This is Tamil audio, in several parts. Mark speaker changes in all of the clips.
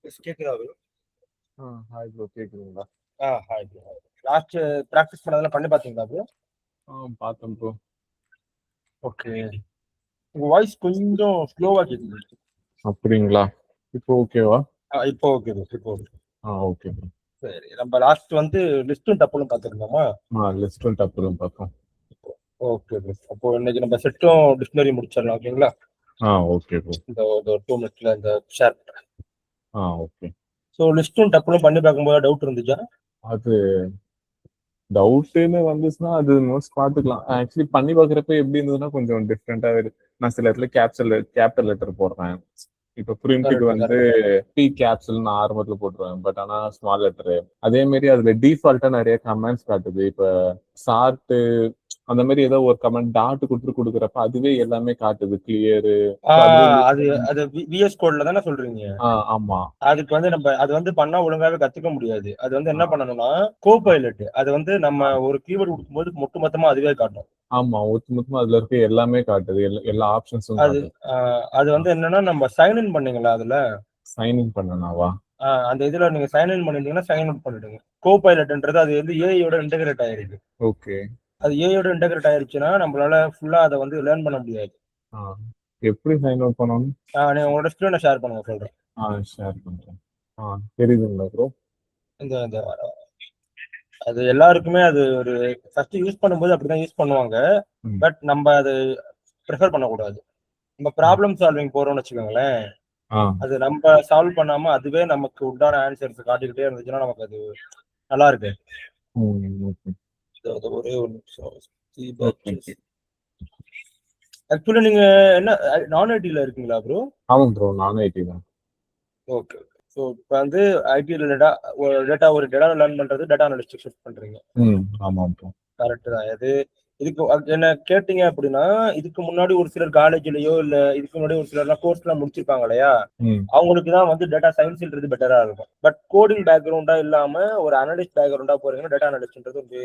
Speaker 1: கேக்குதா ப்ரோ?
Speaker 2: ஹாய் ப்ரோ, கேக்குதுங்களா?
Speaker 1: Hi bro. லாஸ்ட் பிராக்டிஸ் பண்ணதெல்லாம் பண்ணி பார்த்தீங்களா ப்ரோ?
Speaker 2: பார்த்தேன் ப்ரோ.
Speaker 1: ஓகே. உங்க வாய்ஸ் கொஞ்சம் ஸ்லோவா கேக்குது.
Speaker 2: அப்படிங்களா? இப்போ ஓகேவா?
Speaker 1: இப்போ ஓகே ப்ரோ. இப்போ ஓகே.
Speaker 2: Okay bro.
Speaker 1: சரி, நம்ம லாஸ்ட் வந்து லிஸ்ட்டும் டப்புன்னு பார்த்துருந்தோமா?
Speaker 2: லிஸ்ட்டும் டப்பு தான் பார்த்தோம்.
Speaker 1: Okay bro. அப்போ இன்னைக்கு நம்ம செட்டும் டிக்ஷனரி முடிச்சிடலாம், ஓகேங்களா?
Speaker 2: Okay bro.
Speaker 1: இந்த ஒரு 2 மினிட்ஸ்ல இந்த ஷேர்.
Speaker 2: ஓகே.
Speaker 1: ஸோ லிஸ்ட்டும் டப்புன்னு பண்ணி பார்க்கும்போது டவுட் இருந்துச்சா?
Speaker 2: அது டவுட்டுன்னு வந்துச்சுன்னா அது மோஸ்ட் பார்த்துக்கலாம். ஆக்சுவலி பண்ணி பார்க்குறப்ப எப்படி இருந்ததுன்னா கொஞ்சம் டிஃப்ரெண்டாக இருக்கு. நான் சில இடத்துல கேபிட்டல் லெட்டர் போடுறேன். இப்போ பிரிண்ட்டுக்கு
Speaker 1: கரெக்ட்
Speaker 2: வந்து
Speaker 1: கரெக்ட்.
Speaker 2: பி கேப்சல் நான் ஆரம்பத்தில் போட்டுருவேன். பட் ஆனால் ஸ்மால் லெட்டரு அதே மாதிரி அதுல டிஃபால்ட்டா நிறைய கமெண்ட்ஸ் காட்டுது. இப்போ சார்ட்டு அந்த மாதிரி ஏதோ ஒரு கமெண்ட் டாட் கொடுக்குறப்ப அதுவே எல்லாமே காட்டுது கிளியரு. அதுவே
Speaker 1: அது அது விஎஸ் கோட்ல தானே சொல்றீங்க?
Speaker 2: ஆமா.
Speaker 1: அதுக்கு வந்து நம்ம அது வந்து பண்ணா ஒழுங்காவே கத்துக்க முடியாது. அது வந்து என்ன பண்ணணும்னா கோபைலட் அது வந்து நம்ம ஒரு கீவேர்டு கொடுக்கும்போது மொத்தமா அதுவே காட்டும்.
Speaker 2: ஆமா, மொத்தமா அதுல இருக்க எல்லாமே காட்டுது. எல்லா ஆப்ஷன்ஸும்
Speaker 1: அது
Speaker 2: காட்டுது.
Speaker 1: அது வந்து என்னன்னா நம்ம சைன் இன் பண்ணீங்களா அதுல?
Speaker 2: சைன் இன் பண்ணனாவா?
Speaker 1: அந்த இதுல நீங்க சைன் இன் பண்ணிட்டீங்கன்னா சைன் அவுட் பண்ணிடுங்க. கோபைலட்ன்றது அது வந்து ஏஐயோட இன்டகிரேட் ஆயிருக்கு.
Speaker 2: ஓகே.
Speaker 1: அது ஏஐயோட இன்டகிரேட் ஆயிருச்சுன்னா நம்மளால ஃபுல்லா அதை வந்து லேர்ன் பண்ண முடியாது.
Speaker 2: எப்படி சைன் அவுட் பண்ணணும்?
Speaker 1: நீங்க உங்களோட ஸ்க்ரீனை ஷேர் பண்ணுங்க, சொல்றேன்.
Speaker 2: ஷேர் பண்றேன். தெரியுதுங்களா ப்ரோ?
Speaker 1: இந்த இந்த அது எல்லாருக்குமே அது ஒரு ஃபர்ஸ்ட் யூஸ் பண்ணும்போது அப்படிதான் யூஸ் பண்ணுவாங்க. பட் நம்ம அது ப்ரிஃபர் பண்ணக்கூடாது. நம்ம ப்ராப்ளம் சால்விங் போறோம்னு வச்சுக்கோங்களேன், அது நம்ம சால்வ் பண்ணாம அதுவே நமக்கு உண்டான ஆன்சர்ஸ் காட்டிக்கிட்டே இருந்துச்சுன்னா நமக்கு அது நல்லா இருக்கு. ஒரே ஒரு நிமிஷம். ஆக்சுவலி நீங்க என்ன நான் ஐடில இருக்கீங்களா ப்ரோ?
Speaker 2: ஆமாம் ப்ரோ, நான் ஐடி தான்.
Speaker 1: ஓகே. ஸோ இப்போ வந்து ஐடி ரிலேட்டா ஒரு டேட்டா லேர்ன் பண்றது டேட்டா அனலிஸ்டிக் ஷிஃப்ட் பண்றீங்க.
Speaker 2: ஆமாம் ப்ரோ.
Speaker 1: கரெக்ட் தான். இது இதுக்கு என்ன கேட்டீங்க அப்படின்னா, இதுக்கு முன்னாடி ஒரு சிலர் காலேஜ்லயோ இல்ல இதுக்கு முன்னாடி ஒரு சிலர்லாம் கோர்ஸ் எல்லாம் முடிச்சிருப்பாங்க இல்லையா? அவங்களுக்கு தான் வந்து டேட்டா சயின்ஸ்ன்றது பெட்டரா இருக்கும். பட் கோடிங் பேக்ரவுண்டா இல்லாம ஒரு அனலிஸ்ட் பேக்ரவுண்டா போறீங்கன்னா டேட்டா அனலிஸ்ட்ன்றது ஒரு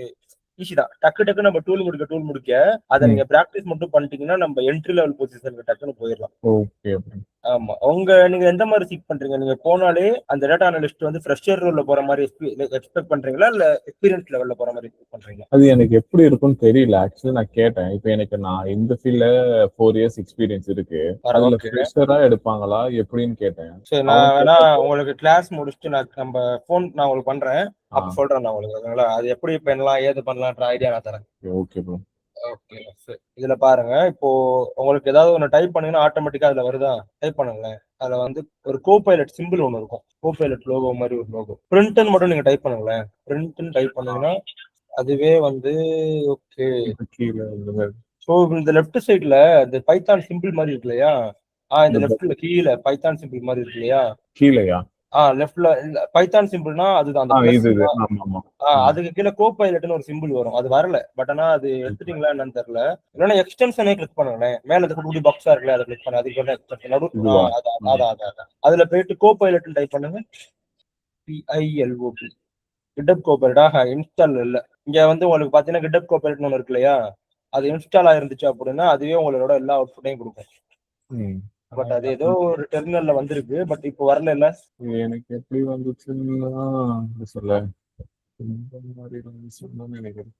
Speaker 1: ஈஸி தான். டக்கு நம்ம டூல் முடிக்க அதை நீங்க பிராக்டிஸ் மட்டும் பண்ணிட்டீங்கன்னா நம்ம என்ட்ரி லெவல் பொசிஷனுக்கு டக்குன்னு போயிடலாம்.
Speaker 2: ஓகே.
Speaker 1: ஆமா. நீங்க எந்த மாதிரி சீக் பண்றீங்க? நீங்க போனாலே அந்த டேட்டா அனலிஸ்ட் வந்து ஃப்ரெஷர் ரோல்ல போற மாதிரி எக்ஸ்பெக்ட் பண்றீங்களா இல்ல எக்ஸ்பீரியன்ஸ் லெவல்ல போற மாதிரி எக்ஸ்பெக்ட் பண்றீங்களா?
Speaker 2: அது எனக்கு எப்படி இருக்கும்னு தெரியல. ஆக்சுவலி நான் கேட்டேன். இப்போ நான் இந்த ஃபீல்ட்ல 4 இயர்ஸ் எக்ஸ்பீரியன்ஸ் இருக்கு. அதுல ஃப்ரெஷரா எடுப்பாங்களா எப்படின்னு கேட்டேன்.
Speaker 1: சரி, நான் வேணா உங்களுக்கு கிளாஸ் முடிச்சுட்டு நான் உங்களுக்கு பண்றேன். அப்ப சொல்றேன் நான் உங்களுக்கு. அது எப்படி பண்ணலாம் ஏது பண்ணலாம்ன்ற ஐடியா நான் தரேன்.
Speaker 2: Okay bro.
Speaker 1: ஓகே. இதுல பாருங்க, இப்போ உங்களுக்கு ஏதாவது ஒன்று டைப் பண்ணீங்கன்னா ஆட்டோமேட்டிக்கா அதுல வருதா? டைப் பண்ணுங்களேன். அதுல வந்து ஒரு கோபைலட் சிம்பிள் ஒன்று இருக்கும். கோபைலட் லோகோ மாதிரி ஒரு லோகோ. பிரிண்ட்னு மட்டும் நீங்க டைப் பண்ணுங்களேன். பிரிண்ட்னு டைப் பண்ணீங்கன்னா அதுவே வந்து ஓகே. ஸோ இந்த லெஃப்ட் சைட்ல இந்த பைத்தான் சிம்பிள் மாதிரி இருக்கு இல்லையா? இந்த லெஃப்ட்ல கீழே பைத்தான் சிம்பிள் மாதிரி இருக்கு இல்லையா?
Speaker 2: கீழயா?
Speaker 1: லெஃப்ட்ல பைத்தான் சிம்பிள்னா அதுதான் அந்த பிளஸ். அதுக்கு கீழே கோபைலட்னு ஒரு சிம்பிள் வரும். அது வரல. பட் ஆனா அது எடுத்துட்டீங்களா என்னன்னு தெரியல. இல்லைன்னா எக்ஸ்டென்ஷனே கிளிக் பண்ணுங்களேன். மேல குட்டி பாக்ஸா இருக்குல்ல அதை கிளிக் பண்ண. அதுக்கு எக்ஸ்டென்ஷன் அதான் அதுல போயிட்டு கோபைலட் டைப் பண்ணுங்க. PILOT GitHub கோபைலட்டா இன்ஸ்டால் இல்ல. இங்க வந்து உங்களுக்கு பாத்தீங்கன்னா GitHub கோபைலட்னு ஒன்று இருக்கு இல்லையா? அது இன்ஸ்டால் ஆயிருந்துச்சு அப்படின்னா அதுவே உங்களோட எல்லா அவுட்புட்டையும் கொடுக்கும். பட் அது ஏதோ ஒரு டெர்மினல்ல வந்திருக்கு. பட் இப்போ வரல இல்ல.
Speaker 2: எனக்கு எப்படி வந்துச்சுன்னா சொல்ல இந்த மாதிரி வந்துச்சுன்னு நினைக்கிறேன்.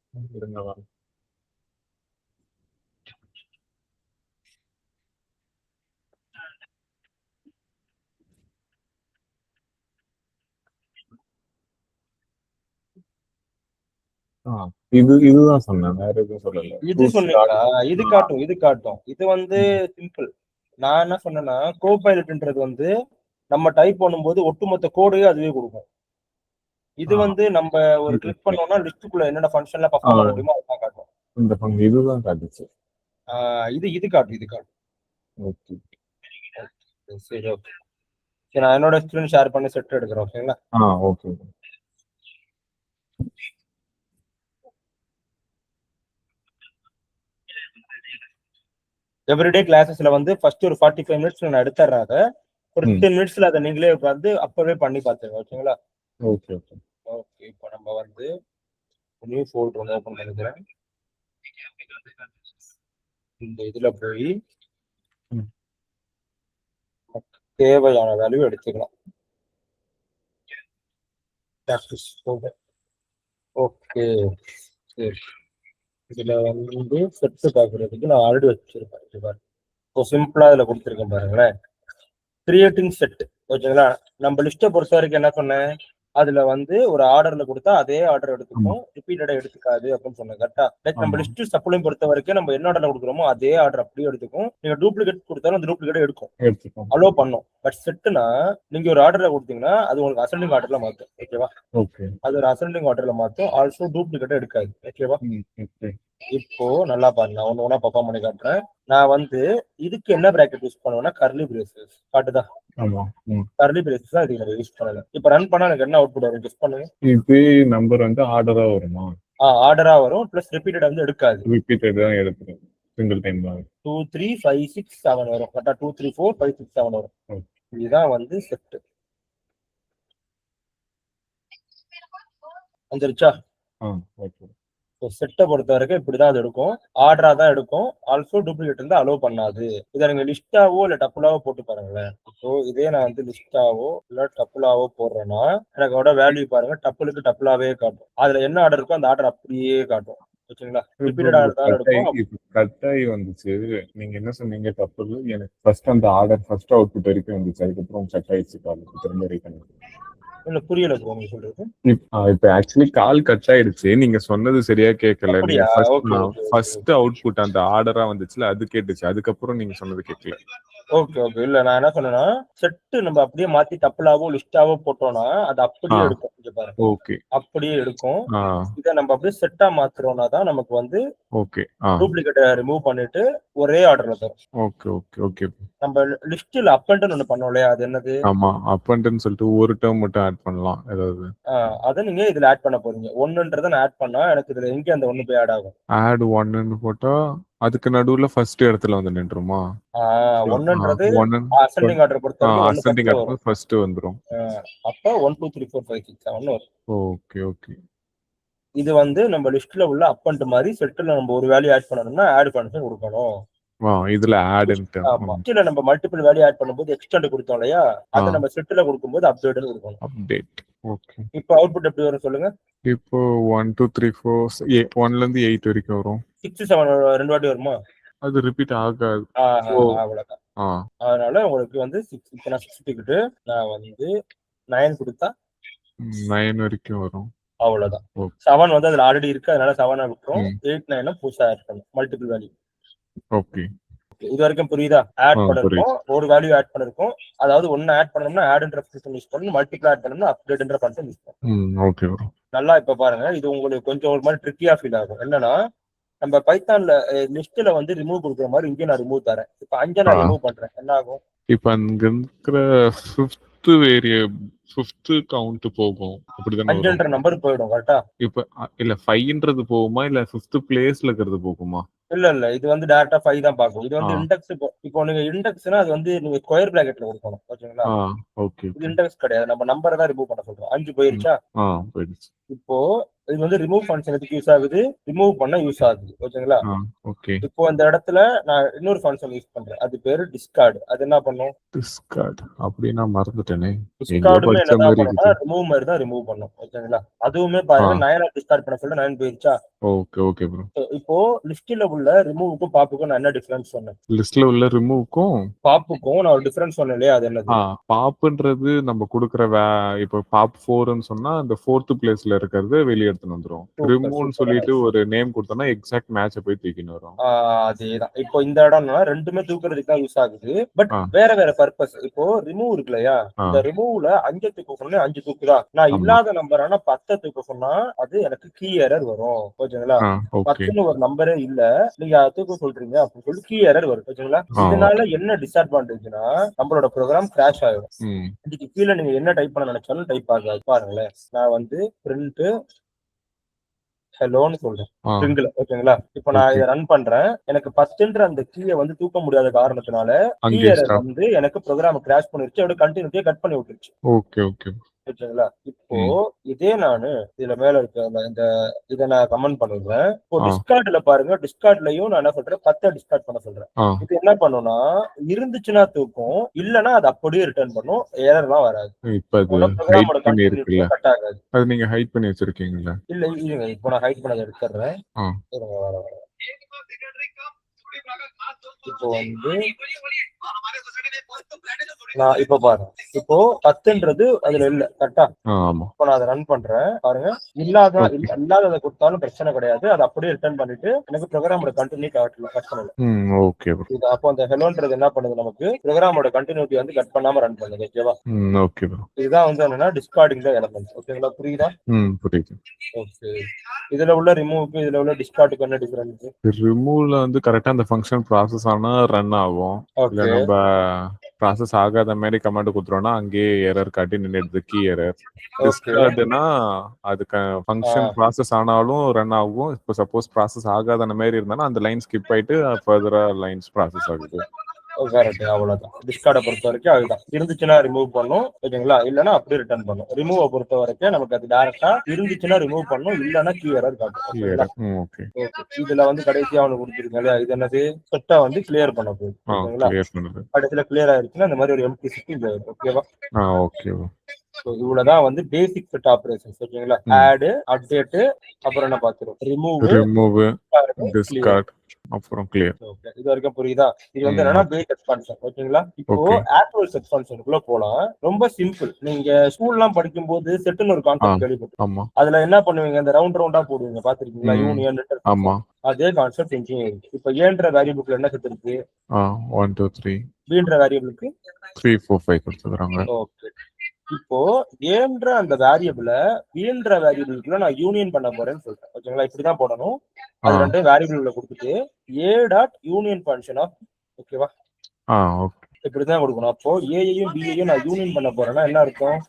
Speaker 2: இதுதான் சொன்னேன், வேற எதுவும் சொல்லல.
Speaker 1: இது சொன்னீங்களா? இது காட்டும். இது வந்து சிம்பிள். நான் என்ன சொன்னேன்னா கோபைலட்ன்றது வந்து நம்ம டைப் பண்ணும்போது ஒட்டுமொத்த கோடையும் அதுவே கொடுக்கும். இது வந்து நம்ம ஒரு கிளிக் பண்ணோம்னா லிஸ்டுக்குள்ள என்னென்ன ஃபங்க்ஷன்ல பெர்ஃபார்ம் பண்ண முடியுமோ அதான் காட்டும்.
Speaker 2: இந்த ஃபங்க்ஷன் இதுதான் காட்டுச்சு.
Speaker 1: இது காட்டும். ஓகே. சரி, ஓகே. சரி, நான் என்னோட ஸ்கிரீன் ஷேர் பண்ணி செட் எடுக்கிறேன், ஓகேங்களா?
Speaker 2: ஓகே.
Speaker 1: எவ்ரிடே கிளாஸஸ்ல வந்து ஃபர்ஸ்ட் ஒரு 45 மினிட்ஸ் நான் எடுத்துறேன். ஒரு 10 மினிட்ஸ்ல அதை நீங்களே உட்காந்து அப்பவே பண்ணி பார்த்துங்க, ஓகேங்களா?
Speaker 2: ஓகே.
Speaker 1: இப்போ நம்ம வந்து நியூ ஃபோல்டர் ஒன்று ஓபன் பண்ணிக்கிறேன். இந்த இதுல போய் தேவையான வேல்யூ எடுத்துக்கலாம். ப்ராக்டிஸ் போக. ஓகே சரி. இதுல வந்து செட்டு பாக்குறதுக்கு நான் ஆல்ரெடி வச்சிருக்கேன். இப்போ சிம்பிளா இதுல கொடுத்துருக்கேன் பாருங்களேன். Creating set. ஓகேங்களா. நம்ம லிஸ்ட்டை பொறுத்த வரைக்கும் என்ன சொன்னேன், அதுல வந்து ஒரு ஆர்டர்ல கொடுத்தா அதே ஆர்டர் எடுத்துக்கும், ரிப்பீட்டடா எடுத்துக்காது அப்படின்னு சொன்னேன். கரெக்டா. லைக் நம்ம லிஸ்ட் சப்ளையும் பொறுத்த வரைக்கும் நம்ம என்ன ஆர்டர்ல கொடுக்குறோமோ அதே ஆர்டர் அப்படியே எடுத்துக்கும். நீங்க டூப்ளிகேட் கொடுத்தாலும் அந்த டூப்ளிகேட் எடுக்கும், அலோ பண்ணும். பட் செட்னா நீங்க ஒரு ஆர்டர்ல கொடுத்தீங்கன்னா அது உங்களுக்கு அசெண்டிங் ஆர்டர்ல மாத்தும். ஓகேவா. அது ஒரு அசெண்டிங் ஆர்டர்ல மாத்தும். ஆல்சோ டூப்ளிகேட் எடுக்காது. ஓகேவா. இப்போ நல்லா பாருங்க, நான் ஒண்ணு பர்ஃபார்ம் பண்ணி காட்டுறேன். நான் வந்து இதுக்கு என்ன பிராக்கெட் யூஸ் பண்ணுவேன்னா கர்லி பிரேசஸ். காட்டுதா. கர்லி பிரேசஸ் தான் இதுக்கு நம்ம யூஸ் பண்ணல. இப்போ ரன் பண்ணா எனக்கு என்ன அவுட்புட் வரும் கெஸ் பண்ணுங்க.
Speaker 2: இது நம்பர் வந்து ஆர்டரா வருமா?
Speaker 1: ஆர்டரா வரும். பிளஸ் ரிப்பீட்டட் வந்து எடுக்காது.
Speaker 2: ரிப்பீட்டட் தான் எடுக்கும். சிங்கிள் டைம் தான்
Speaker 1: 2 3 5 6 7 வரும். கரெக்ட்டா 2 3 4 5 6 7 வரும். இதுதான் வந்து செட். வந்துருச்சா?
Speaker 2: ஓகே.
Speaker 1: செட்டை பொறுத்த வரைக்கும் இப்படிதான் அது எடுக்கும். ஆர்டரா தான் எடுக்கும். ஆல்சோ டூப்ளிகேட் வந்து அலோவ் பண்ணாது. இதை நீங்க லிஸ்டாவோ இல்ல டப்புலாவோ போட்டு பாருங்களேன். இப்போ இதே நான் வந்து லிஸ்டாவோ இல்ல டப்புலாவோ போடுறேன்னா எனக்கு அதோட வேல்யூ பாருங்க, டப்புலுக்கு டப்புலாவே காட்டும். அதுல என்ன ஆர்டர் இருக்கோ அந்த ஆர்டர் அப்படியே காட்டும். ஓகேங்களா. ரிப்பீட்டட் ஆர்டர் தான் எடுக்கும்.
Speaker 2: கட்டாயி வந்துச்சு. நீங்க என்ன சொன்னீங்க டப்புல்? எனக்கு ஃபர்ஸ்ட் அந்த ஆர்டர் ஃபர்ஸ்ட் அவுட்புட் வரைக்கும் வந்துச்சு. அதுக்கப்புறம் கட் ஆயிடுச்சு. கால் திரும்ப ரீகன்
Speaker 1: இல்ல புரியல ப்ரோ நீங்க சொல்றது.
Speaker 2: இப்ப ஆக்சுவலி கால் கட் ஆயிடுச்சு. நீங்க சொன்னது சரியா கேட்கல. நீங்க ஃபர்ஸ்ட் அவுட்புட் அந்த ஆர்டரா வந்துச்சுல அது கேட்டுச்சு. அதுக்கப்புறம் நீங்க சொன்னது கேட்கல.
Speaker 1: Okay okay. இல்ல நான் என்ன சொன்னேன்னா செட் நம்ம அப்படியே மாத்தி டப்புலாவோ லிஸ்டாவோ போட்டோம்னா அது அப்படியே எடுக்கும். இங்க பாருங்க. ஓகே. அப்படியே எடுக்கும். இத நம்ம அப்படியே செட்டா மாத்துறோம்னா தான் நமக்கு வந்து
Speaker 2: ஓகே.
Speaker 1: டூப்ளிகேட் ரிமூவ் பண்ணிட்டு ஒரே ஆர்டர்ல தரும்.
Speaker 2: Okay okay okay.
Speaker 1: நம்ம லிஸ்ட்ல அப் அண்ட் ஒன்னு பண்ணோம் இல்லையா, அது என்னது?
Speaker 2: ஆமா, அப் அண்ட் சொல்லிட்டு ஒரு டேர்ம் மட்டும் ஆட் பண்ணலாம் ஏதாவது.
Speaker 1: அத நீங்க இதுல ஆட் பண்ண போறீங்க. 1ன்றத நான் ஆட் பண்ணா எனக்கு இதுல எங்க அந்த 1 போய் ஆட் ஆகும்?
Speaker 2: ஆட் 1ன்னு போட்டா அதுக்கு நடுவுல ஃபர்ஸ்ட் இடத்துல வந்து நின்றுமா?
Speaker 1: 1ன்றது அசெண்டிங் ஆர்டர் பொறுத்தவரைக்கும்
Speaker 2: அசெண்டிங் ஆர்டர் ஃபர்ஸ்ட் வந்துரும்.
Speaker 1: அப்ப 1 2 3 4 5 6 7 வரும்.
Speaker 2: Okay okay.
Speaker 1: இது வந்து நம்ம லிஸ்ட்ல உள்ள அப் அண்ட் மாதிரி செட்ல நம்ம ஒரு வேல்யூ ஆட் பண்ணனும்னா ஆட் ஃபங்க்ஷன் கொடுக்கணும்.
Speaker 2: இதுல ஆட்ன்ட்டு.
Speaker 1: ஆமா. செட்ல நம்ம மல்டிபிள் வேல்யூ ஆட் பண்ணும்போது எக்ஸ்டெண்ட் கொடுத்தோம் இல்லையா, அத நம்ம செட்ல கொடுக்கும்போது அப்டேட்னு கொடுக்கணும்.
Speaker 2: அப்டேட். ஓகே.
Speaker 1: இப்போ அவுட்புட் எப்படி வரும் சொல்லுங்க?
Speaker 2: இப்போ 1 2 3 4 1ல இருந்து 8 வரைக்கும் வரும்.
Speaker 1: 6 7 ரெண்டு வாட்டி வருமா?
Speaker 2: அது ரிப்பீட் ஆகாது.
Speaker 1: அவ்வளவுதான். அதனால உங்களுக்கு வந்து 6 இப்போ நான் 6 டிக்கெட் நான் வந்து 9 கொடுத்தா
Speaker 2: 9 வரைக்கும் வரும்.
Speaker 1: அவ்வளவுதான். 7 வந்து அதுல ஆல்ரெடி இருக்கு, அதனால 7 விட்டுறோம். 8 9 புதுசா ஆட் பண்ணணும் மல்டிபிள் வேல்யூ.
Speaker 2: ஓகே.
Speaker 1: இது வரைக்கும் புரியுதா? ஆட் பண்ணிருக்கோம், ஒரு வேல்யூ ஆட் பண்ணிருக்கோம். அதாவது ஒன்னு ஆட் பண்ணனும்னா ஆட்ன்ற ஃபங்க்ஷன் யூஸ் பண்ணனும், மல்டிபிள் ஆட் பண்ணனும்னா அப்டேட்ன்ற ஃபங்க்ஷன் யூஸ் பண்ணனும்.
Speaker 2: ஓகே.
Speaker 1: நல்லா இப்ப பாருங்க, இது உங்களுக்கு கொஞ்சம் ஒரு மாதிரி ட்ரிக்கியா ஃபீல் ஆகும். என்னன்னா நம்ம பைத்தான்ல லிஸ்ட்ல வந்து ரிமூவ் கொடுக்குற மாதிரி இங்கே நான் ரிமூவ் தரேன். இப்ப 5 நான் ரிமூவ் பண்றேன், என்ன ஆகும்?
Speaker 2: இப்ப அங்க இருக்கிற 5th வேரியபிள் 5th கவுண்ட் போகும். அப்படிதானே
Speaker 1: 5ன்ற நம்பர் போய்டும். கரெக்ட்டா?
Speaker 2: இப்ப இல்ல 5ன்றது போகுமா இல்ல 5th பிளேஸ்ல இருக்கிறது போகுமா?
Speaker 1: இல்ல இது வந்து டைரக்டா 5 தான் பாக்கும். இது வந்து இண்டெக்ஸ். இப்போ நீங்க இண்டெக்ஸ்னா அது வந்து நீங்க ஸ்கொயர் பிராக்கெட்ல கொடுக்கணும். ஓகேங்களா? ஓகே. இது இண்டெக்ஸ் கிடையாது. நம்ம நம்பரை தான் ரிமூவ் பண்ண சொல்றோம். 5 போயிருச்சா?
Speaker 2: போயிடுச்சு.
Speaker 1: இப்போ இது வந்து ரிமூவ் ஃபங்க்ஷன் எதுக்கு யூஸ் ஆகுது? ரிமூவ் பண்ண யூஸ் ஆகுது. ஓகேங்களா?
Speaker 2: ஓகே.
Speaker 1: இப்போ அந்த இடத்துல நான் இன்னொரு ஃபங்க்ஷன் யூஸ் பண்றேன். அது பேரு டிஸ்கார்ட். அது என்ன பண்ணும்?
Speaker 2: டிஸ்கார்ட் அப்படினா மறந்துட்டேனே.
Speaker 1: டிஸ்கார்ட் என்ன பண்ணும்னா ரிமூவ் மாதிரி தான் ரிமூவ் பண்ணும். ஓகேங்களா? அதுவுமே பாருங்க 9 டிஸ்கார்ட் பண்ண சொல்ல 9 போயிருச்சா?
Speaker 2: Okay bro.
Speaker 1: இப்போ லிஸ்ட்ல உள்ள ரிமூவுக்கும் பாப்புக்கும் நான் என்ன டிஃபரன்ஸ் சொன்னேன்?
Speaker 2: லிஸ்ட்ல உள்ள ரிமூவுக்கும்
Speaker 1: பாப்புக்கும் நான் ஒரு டிஃபரன்ஸ் சொன்னேன் இல்லையா, அது என்னது?
Speaker 2: பாப்புன்றது நம்ம கொடுக்கிற இப்போ பாப் 4ன்னு சொன்னா அந்த 4th பிளேஸ்ல இருக்கிறது வெளிய எடுத்து வந்துரும். ரிமூவ்னு சொல்லிட்டு ஒரு நேம் கொடுத்தோம்னா எக்ஸாக்ட் மேட்சை போய் தூக்கிட்டு வரும்.
Speaker 1: அதேதான். இப்போ இந்த இடம்னா ரெண்டுமே தூக்குறதுக்கு தான் யூஸ் ஆகுது. பட் வேற பர்பஸ். இப்போ ரிமூவ் இருக்கு இல்லையா, இந்த ரிமூவ்ல 5 தூக்க சொன்னா 5 தூக்குதா, நான் இல்லாத நம்பர் ஆனா 10 தூக்க சொன்னா அது எனக்கு கீ எரர் வரும். ஓகேங்களா? 10ன்னு ஒரு நம்பரே இல்ல, நீங்க தூக்க சொல்றீங்க அப்படின்னு சொல்லி கீ எரர் வரும். ஓகேங்களா? இதனால என்ன டிஸ்அட்வான்டேஜ்னா நம்மளோட ப்ரோக்ராம் கிராஷ் ஆயிடும். இதுக்கு கீழே நீங்க என்ன டைப் பண்ண நினைச்சாலும் டைப் ஆகாது. பாருங்களேன், நான் வந்து பிரிண்ட் ஹலோன்னு சொல்றேன் ஸ்ட்ரிங்ல. ஓகேங்களா? இப்போ நான் இதை ரன் பண்றேன். எனக்கு 10ன்ற அந்த கீயை வந்து தூக்க முடியாத காரணத்தினால கீ எரர் வந்து எனக்கு ப்ரோக்ராம் கிராஷ் பண்ணிருச்சு. அப்படியே கண்டினியூட்டியா கட் பண்ணி விட்டுருச்சு.
Speaker 2: ஓகே.
Speaker 1: ஓகேங்களா? இப்போ இதே நானு இதுல மேல இருக்க இந்த இதை நான் கமெண்ட் பண்ணுவேன். இப்போ டிஸ்கார்ட்ல பாருங்க, டிஸ்கார்ட்லயும் நான் என்ன சொல்றேன், 10 டிஸ்கார்ட் பண்ண சொல்றேன். இது என்ன பண்ணும்னா இருந்துச்சுன்னா தூக்கும், இல்லன்னா அது அப்படியே ரிட்டர்ன் பண்ணும், எரர்லாம் வராது.
Speaker 2: இப்ப ப்ரோக்ராமோட கண்டினியூட்டி கட் ஆகாது. அது நீங்க ஹைட் பண்ணி வச்சிருக்கீங்களா? இல்ல இருங்க, இப்போ நான் ஹைட் பண்ணத எடுத்துறேன். இருங்க வர இப்போ வந்து நான் இப்ப பாருங்க, இப்போ 10ன்றது அதுல இல்ல, கரெக்டா? இப்போ நான் அதை ரன் பண்றேன் பாருங்க. இல்லாததை கொடுத்தாலும் பிரச்சனை கிடையாது, அது அப்படியே ரிட்டர்ன் பண்ணிட்டு எனக்கு ப்ரோக்ராமோட கண்டினியூ கட் பண்ணல. ஓகே. அப்போ அந்த ஹெலோன்றது என்ன பண்ணுது, நமக்கு ப்ரோக்ராமோட கண்டினியூட்டி வந்து கட் பண்ணாம ரன் பண்ணுது. ஓகேவா? Okay bro. இதுதான் வந்து என்னன்னா டிஸ்கார்டிங் எலமெண்ட். ஓகேங்களா? புரியுதா? புரியுது. ஓகே. இதுல உள்ள ரிமூவ்க்கு இதுல உள்ள டிஸ்கார்டுக்கு என்ன டிஃபரன்ஸ்? ரிமூவ்ல வந்து கரெக்டா அந்த ஃபங்க்ஷன் ப்ராசஸ் ஆனா ரன் ஆகும். இல்ல நம்ம ப்ராசஸ் ஆகாத மாதிரி கமாண்ட் கொடுத்துறோம்னா அங்கேயே எரர் காட்டி நின்னுடுது, கீ எரர். டிஸ்கார்ட்னா அதுக்கு ஃபங்க்ஷன் ப்ராசஸ் ஆனாலும் ரன் ஆகும். இப்போ சப்போஸ் ப்ராசஸ் ஆகாத மாதிரி இருந்தாலும் அந்த லைன் ஸ்கிப் ஆயிட்டு ஃபர்தரா லைன்ஸ் ப்ராசஸ் ஆகுது. கரெக்ட், அவ்வளவுதான். டிஸ்கார்டை பொறுத்த வரைக்கும் அதுதான். இருந்துச்சுன்னா ரிமூவ் பண்ணும், ஓகேங்களா? இல்லன்னா அப்படியே ரிட்டர்ன் பண்ணும். ரிமூவ் பொறுத்த வரைக்கும் நமக்கு அது டைரக்டா இருந்துச்சுன்னா ரிமூவ் பண்ணும், இல்லன்னா கீ எரர் காட்டும். ஓகே. இதுல வந்து கடைசியா ஒண்ணு கொடுத்துருக்கேன் இல்லையா, இது என்னது, செட்டா வந்து கிளியர் பண்ண போகுது. ஓகேங்களா? கடைசியில கிளியர் ஆயிருச்சுன்னா இந்த மாதிரி ஒரு எம்டி செட் இது. ஓகேவா? ஓகே. இவ்வளவுதான் வந்து பேசிக் செட் ஆபரேஷன்ஸ். ஓகேங்களா? ஆட், அப்டேட், அப்புறம் என்ன பாத்துறோம், ரிமூவ், டிஸ்கார்ட், அப்புறம் கிளியர். ஓகே, இது வரைக்கும் புரியுதா? இது வந்து என்னன்னா பேஸ் எக்ஸ்பான்ஷன். ஓகேங்களா? இப்போ ஆக்சுவல் எக்ஸ்பான்ஷனுக்குள்ள போலாம். ரொம்ப சிம்பிள். நீங்க ஸ்கூல்லாம் படிக்கும் போது செட்னு ஒரு கான்செப்ட் கேள்விப்பட்டிருக்கீங்க. அதுல என்ன பண்ணுவீங்க, இந்த ரவுண்டா போடுவீங்க, பாத்திருக்கீங்களா? யூனியன், அதே கான்செப்ட் இங்கேயும். இப்போ ஏன்ற வேரியபிளுக்கு என்ன செட் இருக்கு? 1 2 3. பீன்ற வேரியபிளுக்கு 3 4 5 கொடுத்துறாங்க. ஓகே. இப்போ ஏன்ற அந்த வேரியபிள பீன்ற வேரியபிளுக்குள்ள நான் யூனியன் பண்ண போறேன்னு சொல்றேன். ஓகேங்களா? இப்படிதான் போடணும். அது ரெண்டு வேரியபிள்ல கொடுத்துட்டு a dot union function of, ஓகேவா? ஓகே. இப்படிதான் கொடுக்கணும். அப்போ ஏயையும் பியையும் நான் யூனியன் பண்ண போறேன்னா என்ன அர்த்தம்?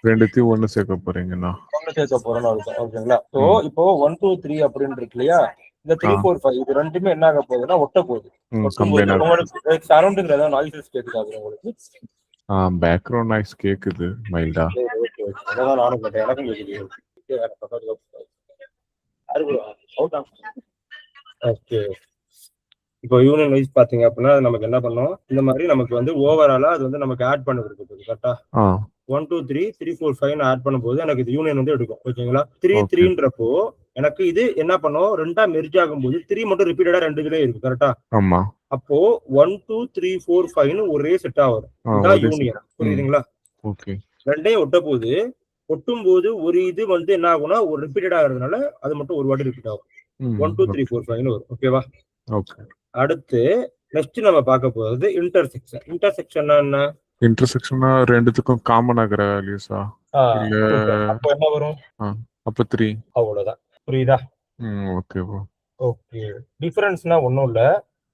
Speaker 2: ரெண்டுத்தையும் ஒண்ணு சேர்க்க போறீங்கன்னா ஒண்ணு சேர்க்க போறேன்னு அர்த்தம். ஓகேங்களா? சோ இப்போ 1 2 3 அப்படின்னு இருக்கு இல்லையா, இந்த 3 4 5 இது ரெண்டுமே என்ன ஆக போகுதுன்னா ஒட்ட போகுது. உங்களுக்கு சரௌண்டிங்ல ஏதாவது நாய்ஸஸ் கேட்குது உங்களுக்கு? பேக்ரவுண்ட் நாய்ஸ் கேக்குது மைல்டா. அதான் நானும் கேட்டேன், எனக்கும் கேக்குது. ஓகே. இப்போ யூனியன் வைஸ் பாத்தீங்க அப்படின்னா நமக்கு என்ன பண்ணும், இந்த மாதிரி நமக்கு வந்து ஓவராலா அது வந்து நமக்கு ஆட் பண்ண கொடுக்குது. கரெக்டா? 1 2 3 3 4 5 ஆட் பண்ணும்போது எனக்கு இது யூனியன் வந்து எடுக்கும். ஓகேங்களா? 3 3ன்றப்போ எனக்கு இது என்ன பண்ணும், ரெண்டா மெர்ஜ் ஆகும்போது 3 மட்டும் ரிப்பீட்டடா ரெண்டு இதுலயே இருக்கு. கரெக்டா? ஆமா. அப்போ 1 2 3 4 5 ஒரே செட்டா வரும். இதான் யூனியன். புரியுதுங்களா? ஓகே. ரெண்டையும் ஒட்ட போது ஒட்டும் போது ஒரு இது வந்து என்ன ஆகும்னா ஒரு ரிப்பீட்டட் ஆகிறதுனால அது மட்டும் ஒரு வாட்டி ரிப்பீட் ஆகும். 1 2 3 4 5 வரும். ஓகேவா? ஓகே. அடுத்து நெக்ஸ்ட் நம்ம பார்க்க போறது இன்டர்செக்ஷன். இன்டர்செக்ஷன்னா என்ன? இன்டர்செக்ஷன்னா ரெண்டுத்துக்கும் காமன் ஆகிற வேல்யூஸா? இல்ல அப்ப என்ன வரும்? அப்ப 3. அவ்வளவுதான். புரியுதா? Okay bro. ஓகே. டிஃபரன்ஸ்னா ஒண்ணும் இல்ல,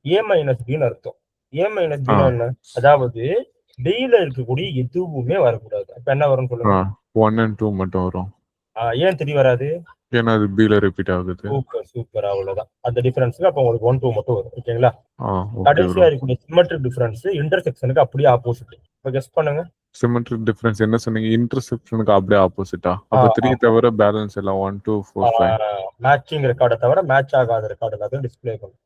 Speaker 2: a - b ன்னு அர்த்தம். a - b ன்னா என்ன? அதாவது டீல இருக்கக்கூடிய எதுவுமே வரக்கூடாது. அப்ப என்ன வரும்னு சொல்லுங்க. 1 and 2 மட்டும் வரும். ஏன் 3 வராது? ஏன்னா அது b ல ரிப்பீட் ஆகுது. சூப்பர் சூப்பர், அவ்வளவுதான். அந்த டிஃபரன்ஸ்க்கு அப்ப உங்களுக்கு 1 2 மட்டும் வரும். ஓகேங்களா? கடைசியா இருக்கக்கூடிய சிமெட்ரிக் டிஃபரன்ஸ் இன்டர்செக்ஷனுக்கு அப்படியே ஆப்போசிட். இப்ப கெஸ் பண்ணுங்க. சிமெட்ரிக் டிஃபரன்ஸ் என்ன சொன்னீங்க? இன்டர்செக்ஷனுக்கு அப்படியே ஆப்போசிட்டா? அப்ப 3 தவிர பேலன்ஸ் எல்லாம் 1 2 4 5 மேட்சிங் ரெக்கார்ட தவிர மேட்ச் ஆகாத ரெக்கார்ட் எல்லாத்தையும் டிஸ்ப்ளே பண்ணும்.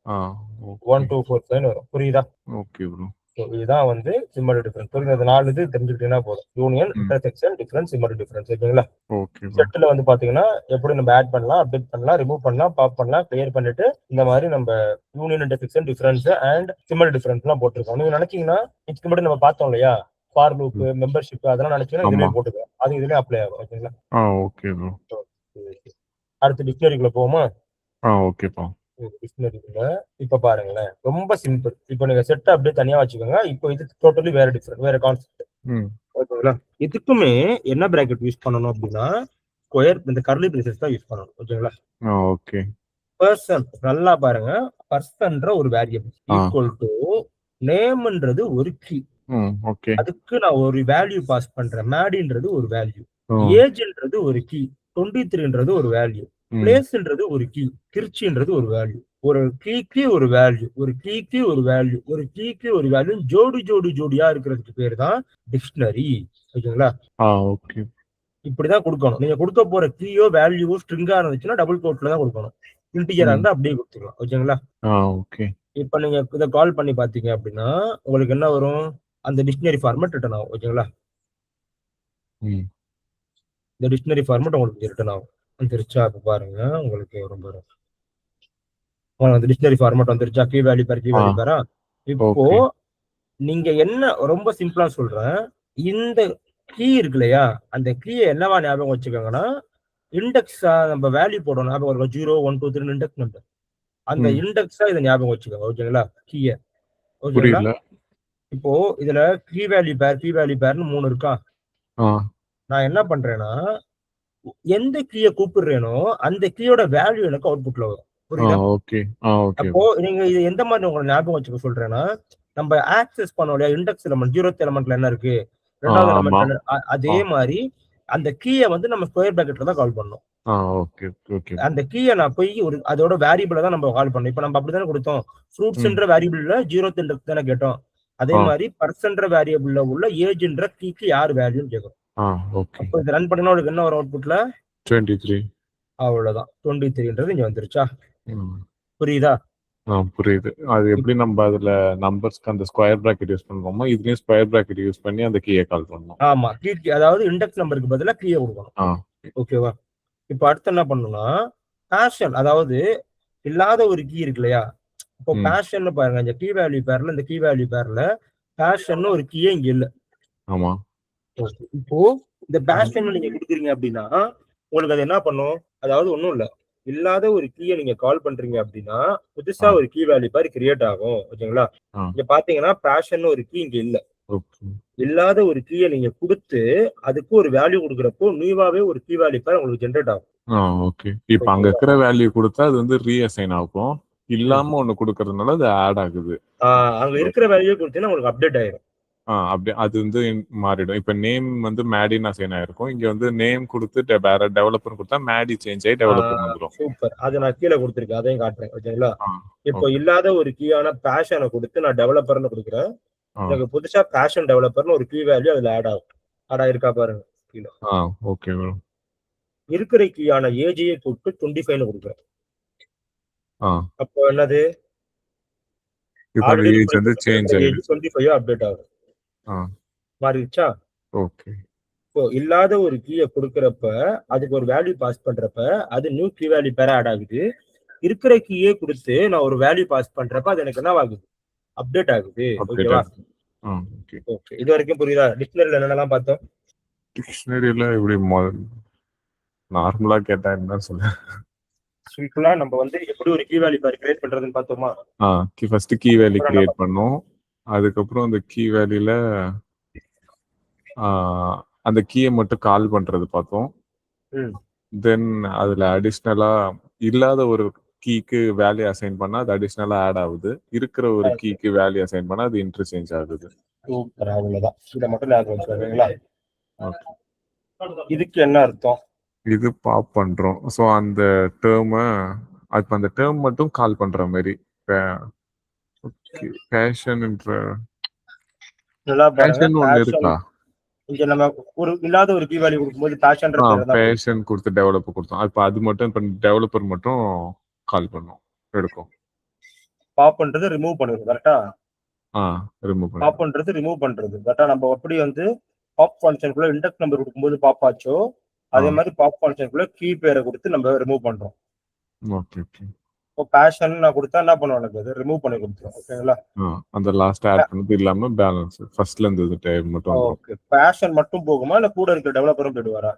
Speaker 2: 1 2 4 5 வரும். புரியுதா? Okay bro. இதுதான் வந்து சிமெட்ரிக் டிஃபரன்ஸ். புரியுது? 4 இது தெரிஞ்சுக்கிட்டீங்கன்னா போதும். Union, intersection, difference, symmetric difference. ஓகேங்களா? ஓகே. செட்ல வந்து பாத்தீங்கன்னா எப்படி நம்ம ஆட் பண்ணலாம், அப்டேட் பண்ணலாம், ரிமூவ் பண்ணலாம், பாப் பண்ணலாம், கிளியர் பண்ணிட்டு இந்த மாதிரி நம்ம union, intersection, difference and symmetric difference எல்லாம் போட்டிருக்கோம். நீங்க நினைச்சீங்கன்னா இதுக்கு முன்னாடி நம்ம பார்த்தோம் இல்லையா, ஃபார் லூப், மெம்பர்ஷிப், அதெல்லாம் நினைச்சீங்கன்னா இதுலயே போட்டுக்கலாம். அது இதுலயே அப்ளை ஆகும். ஓகேங்களா? Okay bro. அடுத்து டிக்ஷனரிக்குள்ள போவோமா? ஓகேப்பா. டிக்ஷனரிக்குள்ள இப்ப பாருங்களேன், ரொம்ப சிம்பிள். இப்போ நீங்க செட் அப்படியே தனியா வச்சுக்கோங்க. இப்போ இது டோட்டலி வேற டிஃபரெண்ட், வேற கான்செப்ட். ஓகேங்களா? இதுக்குமே என்ன பிராக்கெட் யூஸ் பண்ணணும் அப்படின்னா ஸ்கொயர், இந்த கர்லி பிரேசஸ் தான் யூஸ் பண்ணணும். ஓகேங்களா? ஓகே. பர்சன் நல்லா பாருங்க, பர்சன்ற ஒரு வேரியபிள் ஈக்குவல் டு நேம்ன்றது ஒரு கீ. ஓகே. அதுக்கு நான் ஒரு வேல்யூ பாஸ் பண்றேன். மேடின்றது ஒரு வேல்யூ, ஏஜ்ன்றது ஒரு கீ, 23ன்றது ஒரு வேல்யூ, பிளேஸ்ன்றது ஒரு கீ, திருச்சின்றது ஒரு வேல்யூ.
Speaker 1: ஒரு கீக்கு ஒரு வேல்யூ, ஒரு கீக்கு ஒரு வேல்யூ, ஒரு கீக்கு ஒரு வேல்யூ ஜோடியா இருக்கிறதுக்கு பேர் தான் டிக்ஷனரி. ஓகேங்களா?
Speaker 2: ஓகே.
Speaker 1: இப்படிதான் கொடுக்கணும். நீங்க கொடுக்க போற கீயோ வேல்யூவோ ஸ்ட்ரிங்கா இருந்துச்சுன்னா டபுள் கோட்ல தான் கொடுக்கணும். இன்டிஜரா இருந்தா அப்படியே கொடுத்துக்கலாம். ஓகேங்களா?
Speaker 2: ஓகே.
Speaker 1: இப்ப நீங்க இதை கால் பண்ணி பாத்தீங்க அப்படின்னா உங்களுக்கு என்ன வரும்? அந்த டிக்ஷனரி ஃபார்மேட் ரிட்டர்ன் ஆகும். ஓகேங்களா? இந்த டிக்ஷனரி ஃபார்மேட் உங்களுக்கு ரிட்டர்ன் ஆகும். வந்துருச்சா? இப்ப பாருங்க உங்களுக்கு வரும் பாருங்க. அந்த டிக்ஷனரி ஃபார்மேட் வந்துருச்சா? Key value pair key value பேரா? இப்போ நீங்க என்ன ரொம்ப சிம்பிளா சொல்றேன். இந்த கீ இருக்கு இல்லையா? அந்த கீயை என்னவா ஞாபகம் வச்சுக்கோங்கன்னா இண்டெக்ஸா நம்ம வேல்யூ போடணும். ஞாபகம் இருக்கும் 0 1 2 3 இண்டெக்ஸ் நம்பர். அந்த இண்டெக்ஸா இதை ஞாபகம் வச்சுக்கோங்க. ஓகேங்களா? கீய. ஓகேங்களா? இப்போ இதுல கீ வேல்யூ பேர்னு 3 இருக்கா? நான் என்ன பண்றேன்னா எந்த கீயை கூப்பிடுறேனோ அந்த கீயோட வேல்யூ எனக்கு அவுட்புட்ல வரும். புரியுதா? அப்போ நீங்க இது எந்த மாதிரி உங்களை ஞாபகம் வச்சுக்க சொல்றேன்னா நம்ம ஆக்சஸ் பண்ணோம் இல்லையா? இண்டெக்ஸ் எலமெண்ட் 0th எலமெண்ட்ல என்ன இருக்கு? 2வது எலமெண்ட் அதே மாதிரி அந்த கீயை வந்து நம்ம ஸ்கொயர் பிராக்கெட்ல தான் கால் பண்ணோம். அந்த கீயை நான் போய் ஒரு அதோட வேரியபிள தான் நம்ம கால் பண்ணோம். இப்ப நம்ம அப்படித்தானே கொடுத்தோம். ஃப்ரூட்ஸ்ன்ற வேரியபிள்ல 0th இண்டெக்ஸ் தானே கேட்டோம். அதே மாதிரி பர்சன்ற வேரியபிள்ல உள்ள ஏஜ்ன்ற கீக்கு யார் வேல்யூன்னு கேட்கும். அப்ப இது ரன் பண்ணா உங்களுக்கு என்ன வரும் அவுட்புட்ல? 23. அவ்வளவுதான். 23ன்றது இங்க வந்துருச்சா? புரியுதா?
Speaker 2: புரியுது. அது எப்படி நம்ம அதுல நம்பர்ஸ்க்கு அந்த ஸ்கொயர் பிராக்கெட் யூஸ் பண்றோமோ இதுலயும் ஸ்கொயர் பிராக்கெட் யூஸ் பண்ணி அந்த கீயை கால் பண்ணணும்.
Speaker 1: ஆமா. கீ அதாவது இண்டெக்ஸ் நம்பருக்கு பதிலா கீயை கொடுக்கணும். ஓகேவா? இப்ப அடுத்து என்ன பண்ணணும்னா பேஷன், அதாவது இல்லாத ஒரு கீ இருக்கு இல்லையா? இப்போ பேஷன் பாருங்க, இந்த கீ வேல்யூ பேர்ல இந்த கீ வேல்யூ பேர்ல பேஷன் ஒரு கீயே இங்க இல்ல.
Speaker 2: ஆமா.
Speaker 1: இப்போ இந்த பேஷன் நீங்க கொடுக்குறீங்க அப்படின்னா உங்களுக்கு அது என்ன பண்ணும்? அதாவது ஒண்ணும் இல்ல, இல்லாத ஒரு கீயை நீங்க கால் பண்றீங்க அப்படின்னா புதுசா ஒரு கீ வேல்யூ பேர் கிரியேட் ஆகும். ஓகேங்களா? இங்க பாத்தீங்கன்னா பேஷன் ஒரு கீ இங்க இல்ல. இல்லாத ஒரு கீயை நீங்க கொடுத்து அதுக்கு ஒரு வேல்யூ கொடுக்குறப்போ நியூவாவே ஒரு கீ வேல்யூ பேர் உங்களுக்கு ஜெனரேட் ஆகும்.
Speaker 2: ஓகே. இப்ப அங்க இருக்கிற வேல்யூ கொடுத்தா அது வந்து ரீஅசைன் ஆகும். இல்லாம ஒண்ணு கொடுக்கறதுனால அது ஆட் ஆகுது.
Speaker 1: அங்க இருக்கிற வேல்யூ கொடுத்தீங்கன்னா உங்களுக்கு அப்டேட் ஆயிடும்.
Speaker 2: அப்படி அது வந்து மாறிடும். இப்ப நேம் வந்து மேடின்னு அசைன் ஆயிருக்கும். இங்க வந்து நேம் கொடுத்து வேற டெவலப்பர் கொடுத்தா மேடி சேஞ்ச் ஆகி டெவலப்பர் வந்துடும்.
Speaker 1: சூப்பர். அது நான் கீழே கொடுத்துருக்கேன், அதையும் காட்டுறேன். ஓகேங்களா? இப்போ இல்லாத ஒரு கீயான பேஷனை கொடுத்து நான் டெவலப்பர்னு கொடுக்குறேன். எனக்கு புதுசா பேஷன் டெவலப்பர்னு ஒரு கீ வேல்யூ அதுல ஆட் ஆகும். ஆட் ஆயிருக்கா பாருங்க கீழே.
Speaker 2: ஓகே.
Speaker 1: இருக்கிற கீயான ஏஜையே கூப்பிட்டு 25ன்னு கொடுக்குறேன். அப்போ என்னது?
Speaker 2: ஆல்ரெடி ஏஜ் வந்து சேஞ்ச் ஆயிடுச்சு.
Speaker 1: 25 அப்டேட் ஆகும். மாறிடுச்சா?
Speaker 2: ஓகே.
Speaker 1: இப்போ இல்லாத ஒரு கீயை கொடுக்கறப்ப அதுக்கு ஒரு வேல்யூ பாஸ் பண்றப்ப அது நியூ கீ வேல்யூ பேரா ஆட் ஆகுது. இருக்கிற கீயே கொடுத்து நான் ஒரு வேல்யூ பாஸ் பண்றப்ப அது எனக்கு என்ன ஆகுது? அப்டேட் ஆகுது. ஓகேவா? ஓகே. இது வரைக்கும் புரியுதா? டிக்ஷனரியில என்னென்னலாம் பார்த்தோம்?
Speaker 2: டிக்ஷனரியில இப்படி நார்மலா கேட்டா என்ன சொல்ல?
Speaker 1: சிம்பிளா நம்ம வந்து எப்படி ஒரு கீ வேல்யூ பேர் கிரியேட் பண்றதுன்னு பார்த்தோமா?
Speaker 2: ஃபர்ஸ்ட் கீ வேல்யூ கிரியேட் பண்ணோம். அதுக்கப்புறம் அந்த கீ வேல்யூல அந்த கீயை மட்டும் கால் பண்றது பார்த்தோம். தென் அதுல அடிஷ்னலா இல்லாத ஒரு கீக்கு வேல்யூ அசைன் பண்ணா அது அடிஷ்னலா ஆட் ஆகுது. இருக்கிற ஒரு கீக்கு வேல்யூ அசைன் பண்ணா அது இன்டர்சேஞ்ச் ஆகுது.
Speaker 1: சூப்பர். அவ்வளவுதான். இதை மட்டும் ஞாபகம் வச்சுக்கோங்களா? இதுக்கு என்ன அர்த்தம்?
Speaker 2: இது பாப் பண்றோம். சோ அந்த டேர்மை அப்ப அந்த டேர்ம் மட்டும் கால் பண்ற மாதிரி பேஷன்ன்ற பேஷன் ஒன்னு இருக்கா?
Speaker 1: இங்க நம்ம ஒரு இல்லாத ஒரு கீ வேல்யூ கொடுக்கும்போது
Speaker 2: பேஷன் கொடுத்து டெவலப்பர் கொடுத்தோம். அப்ப அது மட்டும் இப்ப டெவலப்பர் மட்டும் கால் பண்ணோம் எடுக்கும்.
Speaker 1: பாப் பண்றது ரிமூவ் பண்ணுது. கரெக்டா?
Speaker 2: ரிமூவ் பண்ணு.
Speaker 1: பாப் பண்றது ரிமூவ் பண்றது. கரெக்டா? நம்ம எப்படி வந்து பாப் ஃபங்க்ஷனுக்குள்ள இண்டெக்ஸ் நம்பர் கொடுக்கும்போது பாப் ஆச்சோ அதே மாதிரி பாப் ஃபங்க்ஷனுக்குள்ள கீ பேரை கொடுத்து நம்ம ரிமூவ் பண்றோம்.
Speaker 2: ஓகே.
Speaker 1: இப்போ பேஷன் நான் கொடுத்தா என்ன பண்ணுவோம்? எனக்கு அது ரிமூவ் பண்ணி கொடுத்துரும். ஓகேங்களா?
Speaker 2: அந்த லாஸ்ட் ஆட் பண்ணது இல்லாம பேலன்ஸ் ஃபர்ஸ்ட்ல இருந்து டைம் மட்டும்.
Speaker 1: ஓகே. பேஷன் மட்டும் போகுமா இல்ல கூட இருக்கிற டெவலப்பரும் போயிடுவாரா?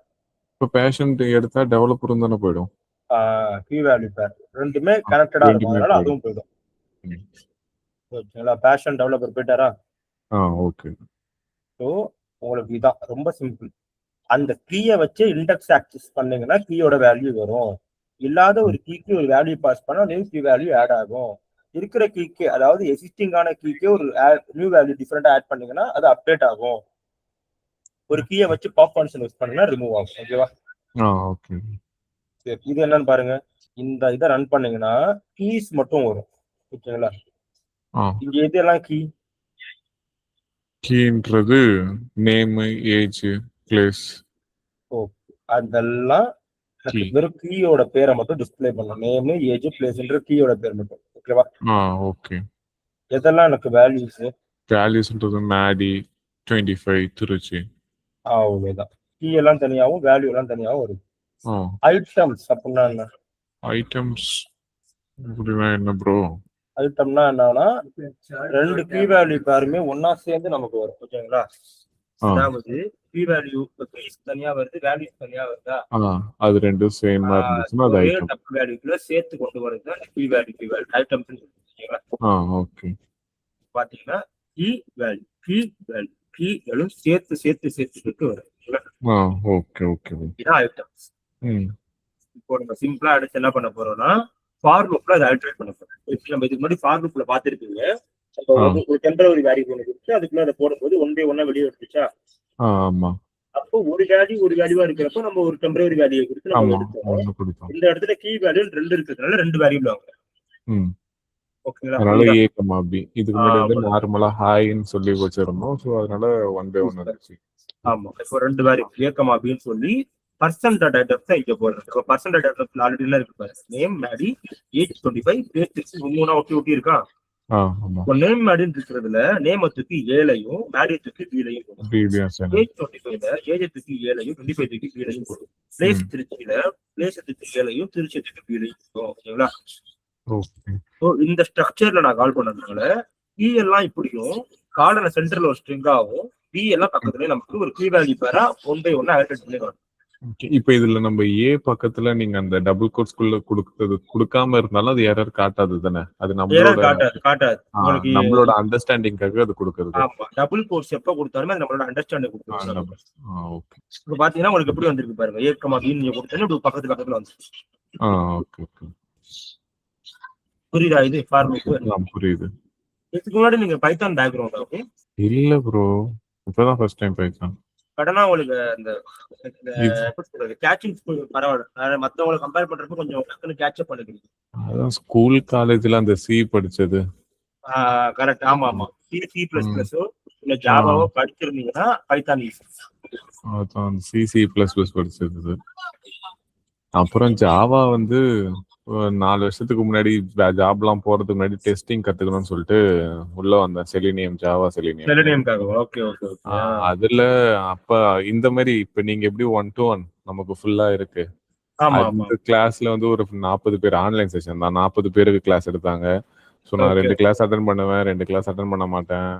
Speaker 2: இப்போ பேஷன் எடுத்தா டெவலப்பரும் தானே போய்டும்.
Speaker 1: கீ வேல்யூ பேர் ரெண்டுமே கனெக்டடா இருக்கும், அதனால அதுவும் போய்டும். ஓகேங்களா? பேஷன் டெவலப்பர் போயிட்டாரா?
Speaker 2: ஓகே.
Speaker 1: சோ உங்களுக்கு இதான் ரொம்ப சிம்பிள். அந்த கீயை வச்சு இண்டெக்ஸ் ஆக்சஸ் பண்ணீங்கன்னா கீயோட வேல்யூ வரும். இல்லாத ஒரு கீக்கு ஒரு வேல்யூ பாஸ் பண்ணா நியூ கீ வேல்யூ ஆட் ஆகும். இருக்கிற கீக்கு, அதாவது எக்ஸிஸ்டிங்கான கீக்கு ஒரு நியூ வேல்யூ டிஃபரெண்டா ஆட் பண்ணீங்கன்னா அது அப்டேட் ஆகும். ஒரு கீயை வச்சு பாப் ஃபங்க்ஷன் யூஸ் பண்ணீங்கன்னா ரிமூவ் ஆகும். ஓகேவா?
Speaker 2: ஓகே.
Speaker 1: இது என்னன்னு பாருங்க. இந்த இதை ரன் பண்ணீங்கன்னா கீஸ் மட்டும் வரும். ஓகேங்களா?
Speaker 2: ஆ
Speaker 1: இங்க எதெல்லாம் கீ?
Speaker 2: கீன்றது நேம், ஏஜ், பிளேஸ்.
Speaker 1: ஓகே, அதெல்லாம்
Speaker 2: கீ.
Speaker 1: வெறும் கீயோட பேரை மட்டும் டிஸ்பிளே பண்ணலாம். நேம், ஏஜ், பிளேஸ்ன்ற கீயோட பேர் மட்டும். ஓகேவா?
Speaker 2: ஓகே.
Speaker 1: எதெல்லாம் எனக்கு வேல்யூஸ்?
Speaker 2: வேல்யூஸ்ன்றது மேடி 25 திருச்சி.
Speaker 1: அவ்வளவுதான். கீ எல்லாம் தனியாகவும் வேல்யூ எல்லாம் தனியாகவும் வரும். ஐட்டம்ஸ் அப்படின்னா என்ன?
Speaker 2: ஐட்டம்ஸ் அப்படின்னா என்ன ப்ரோ?
Speaker 1: ஐட்டம்னா என்னன்னா 2 கீ வேல்யூ பேருமே ஒன்னா சேர்ந்து நமக்கு வரும். ஓகேங்களா? அதாவது கீ வேல்யூ கீஸ் தனியா வருது, வேல்யூஸ் தனியா வருதா?
Speaker 2: அது ரெண்டும் சேமா இருந்துச்சுன்னா அது
Speaker 1: ஒரே
Speaker 2: ஐட்டம்.
Speaker 1: டபுள் வேல்யூக்குள்ள சேர்த்து கொண்டு வருது கீ வேல்யூ ஐட்டம்ஸ். ஓகேங்களா?
Speaker 2: ஓகே.
Speaker 1: பாத்தீங்கன்னா கீ வேல்யூ சேர்த்து வரும்.
Speaker 2: Okay okay.
Speaker 1: இதான் ஐட்டம்ஸ். இப்போ நம்ம சிம்பிளா அடுத்து என்ன பண்ண போறோம்னா ஃபார் லூப்ல அதை ஆல்டரேட் பண்ண போறோம். நம்ம இதுக்கு முன்னாடி ஃபார் லூப்ல பாத்துருக்கீங்க. ஒரு டெம்பரரி வேல்யூ ஒன்று கொடுத்து அதுக்குள்ள அதை போடும்போது 1 by 1 வெளியே வந்துச்சா?
Speaker 2: ஆமா.
Speaker 1: அப்போ ஒரு வேல்யூவா இருக்கிறப்போ நம்ம ஒரு டெம்பரரி வேல்யூ கொடுத்து நம்ம எடுத்தோம். இந்த இடத்துல கீ வேல்யூ 2 இருக்கிறதுனால 2 வேரியபிள் ஆகும். ஓகேங்களா?
Speaker 2: அதனால ஏ கமா பி. இதுக்கு முன்னாடி வந்து நார்மலா ஹாய்ன்னு சொல்லி வச்சிருந்தோம். சோ அதனால 1 by 1 இருந்துச்சு. ஆமா.
Speaker 1: இப்போ 2 வேரியபிள் ஏ கமா பின்னு சொல்லி பர்சன்ட் ஐட்டம்ஸ் இங்க போடுறது. இப்போ பர்சன்ட் ஐட்டம்ஸ் ஆல்ரெடி எல்லாம் இருக்கு பாருங்க. நேம் மேடி ஏஜ் 25 பேஸ் 6 மூணா ஒட்டி இருக்கா? இப்போ நேம் மேடின்னு இருக்கிறதுல நேம் தூக்கி 7ஐயும் மேடி தூக்கி பீலையும் போடும். ஏஜ் 25ல ஏஜ் தூக்கி 7ஐயும் 25 தூக்கி பீலையும் போடும். பிளேஸ் திருச்சியில பிளேஸ் தூக்கி 7ஐயும் திருச்சி தூக்கி பீலையும் போடும். ஓகேங்களா? இந்த ஸ்ட்ரக்சர்ல நான் கால் பண்ணதுனால கீ எல்லாம் இப்படியும் கார்டன சென்டர்ல ஒரு ஸ்ட்ரிங்காவும் பி எல்லாம் பக்கத்துல நமக்கு ஒரு கீ வேல்யூ பேரா 1 by 1 ஆல்டரேட் பண்ணி காட்டும்.
Speaker 2: இப்ப இதுல நம்ம ஏ பக்கத்துல நீங்க அந்த டபுள் கோட்ஸ்குள்ள கொடுக்காம இருந்தாலும் அது எரர் காட்டாது தானே? அது நம்மளோட அண்டர்ஸ்டாண்டிங்காக அது கொடுக்குறது.
Speaker 1: ஆமா, டபுள் கோட்ஸ் எப்ப கொடுத்தாலுமே அது நம்மளோட அண்டர்ஸ்டாண்டிங் கொடுக்குது. ஓகே. இப்போ பாத்தீங்கன்னா உங்களுக்கு எப்படி வந்திருக்கு பாருங்க. ஏ கமா பி நீங்க கொடுத்தீங்கன்னா பக்கத்துல வந்துச்சு.
Speaker 2: Okay okay.
Speaker 1: புரியுதா? இது ஃபார்முலா
Speaker 2: புரியுது.
Speaker 1: இதுக்கு முன்னாடி நீங்க பைத்தான் பேக்ரவுண்ட் ஓகே?
Speaker 2: இல்ல ப்ரோ, இப்பதான் ஃபர்ஸ்ட் டைம் பைத்தான்.
Speaker 1: கடனா உங்களுக்கு அந்த கேட்சிங் பரவாயில்ல, மத்தவங்களை கம்பேர் பண்றப்ப கொஞ்சம் டக்குன்னு கேட்சப் பண்ணிக்கிறீங்க. அதான்
Speaker 2: ஸ்கூல் காலேஜ்ல அந்த சி படிச்சது.
Speaker 1: கரெக்ட். ஆமா. சி பிளஸ் பிளஸோ இல்ல ஜாவாவோ படிச்சிருந்தீங்கன்னா பைத்தான் ஈஸி.
Speaker 2: அதான் சி பிளஸ் பிளஸ் படிச்சது. அப்புறம் ஜாவா வந்து 4 வருஷத்துக்கு முன்னாடி ஜாப்லாம் போறதுக்கு முன்னாடி டெஸ்டிங் கத்துக்கணும்னு சொல்லிட்டு உள்ள வந்தேன். செலினியம், ஜாவா செலினியம்காக.
Speaker 1: Okay okay.
Speaker 2: அதுல அப்ப இந்த மாதிரி இப்ப நீங்க எப்படி 1 to 1 நமக்கு ஃபுல்லா இருக்கு. அந்த கிளாஸ்ல வந்து ஒரு 40 பேர் ஆன்லைன் செஷன் தான். 40 பேருக்கு கிளாஸ் எடுத்தாங்க. சோ நான் 2 கிளாஸ் அட்டெண்ட் பண்ணுவேன், 2 கிளாஸ் அட்டெண்ட் பண்ண மாட்டேன்.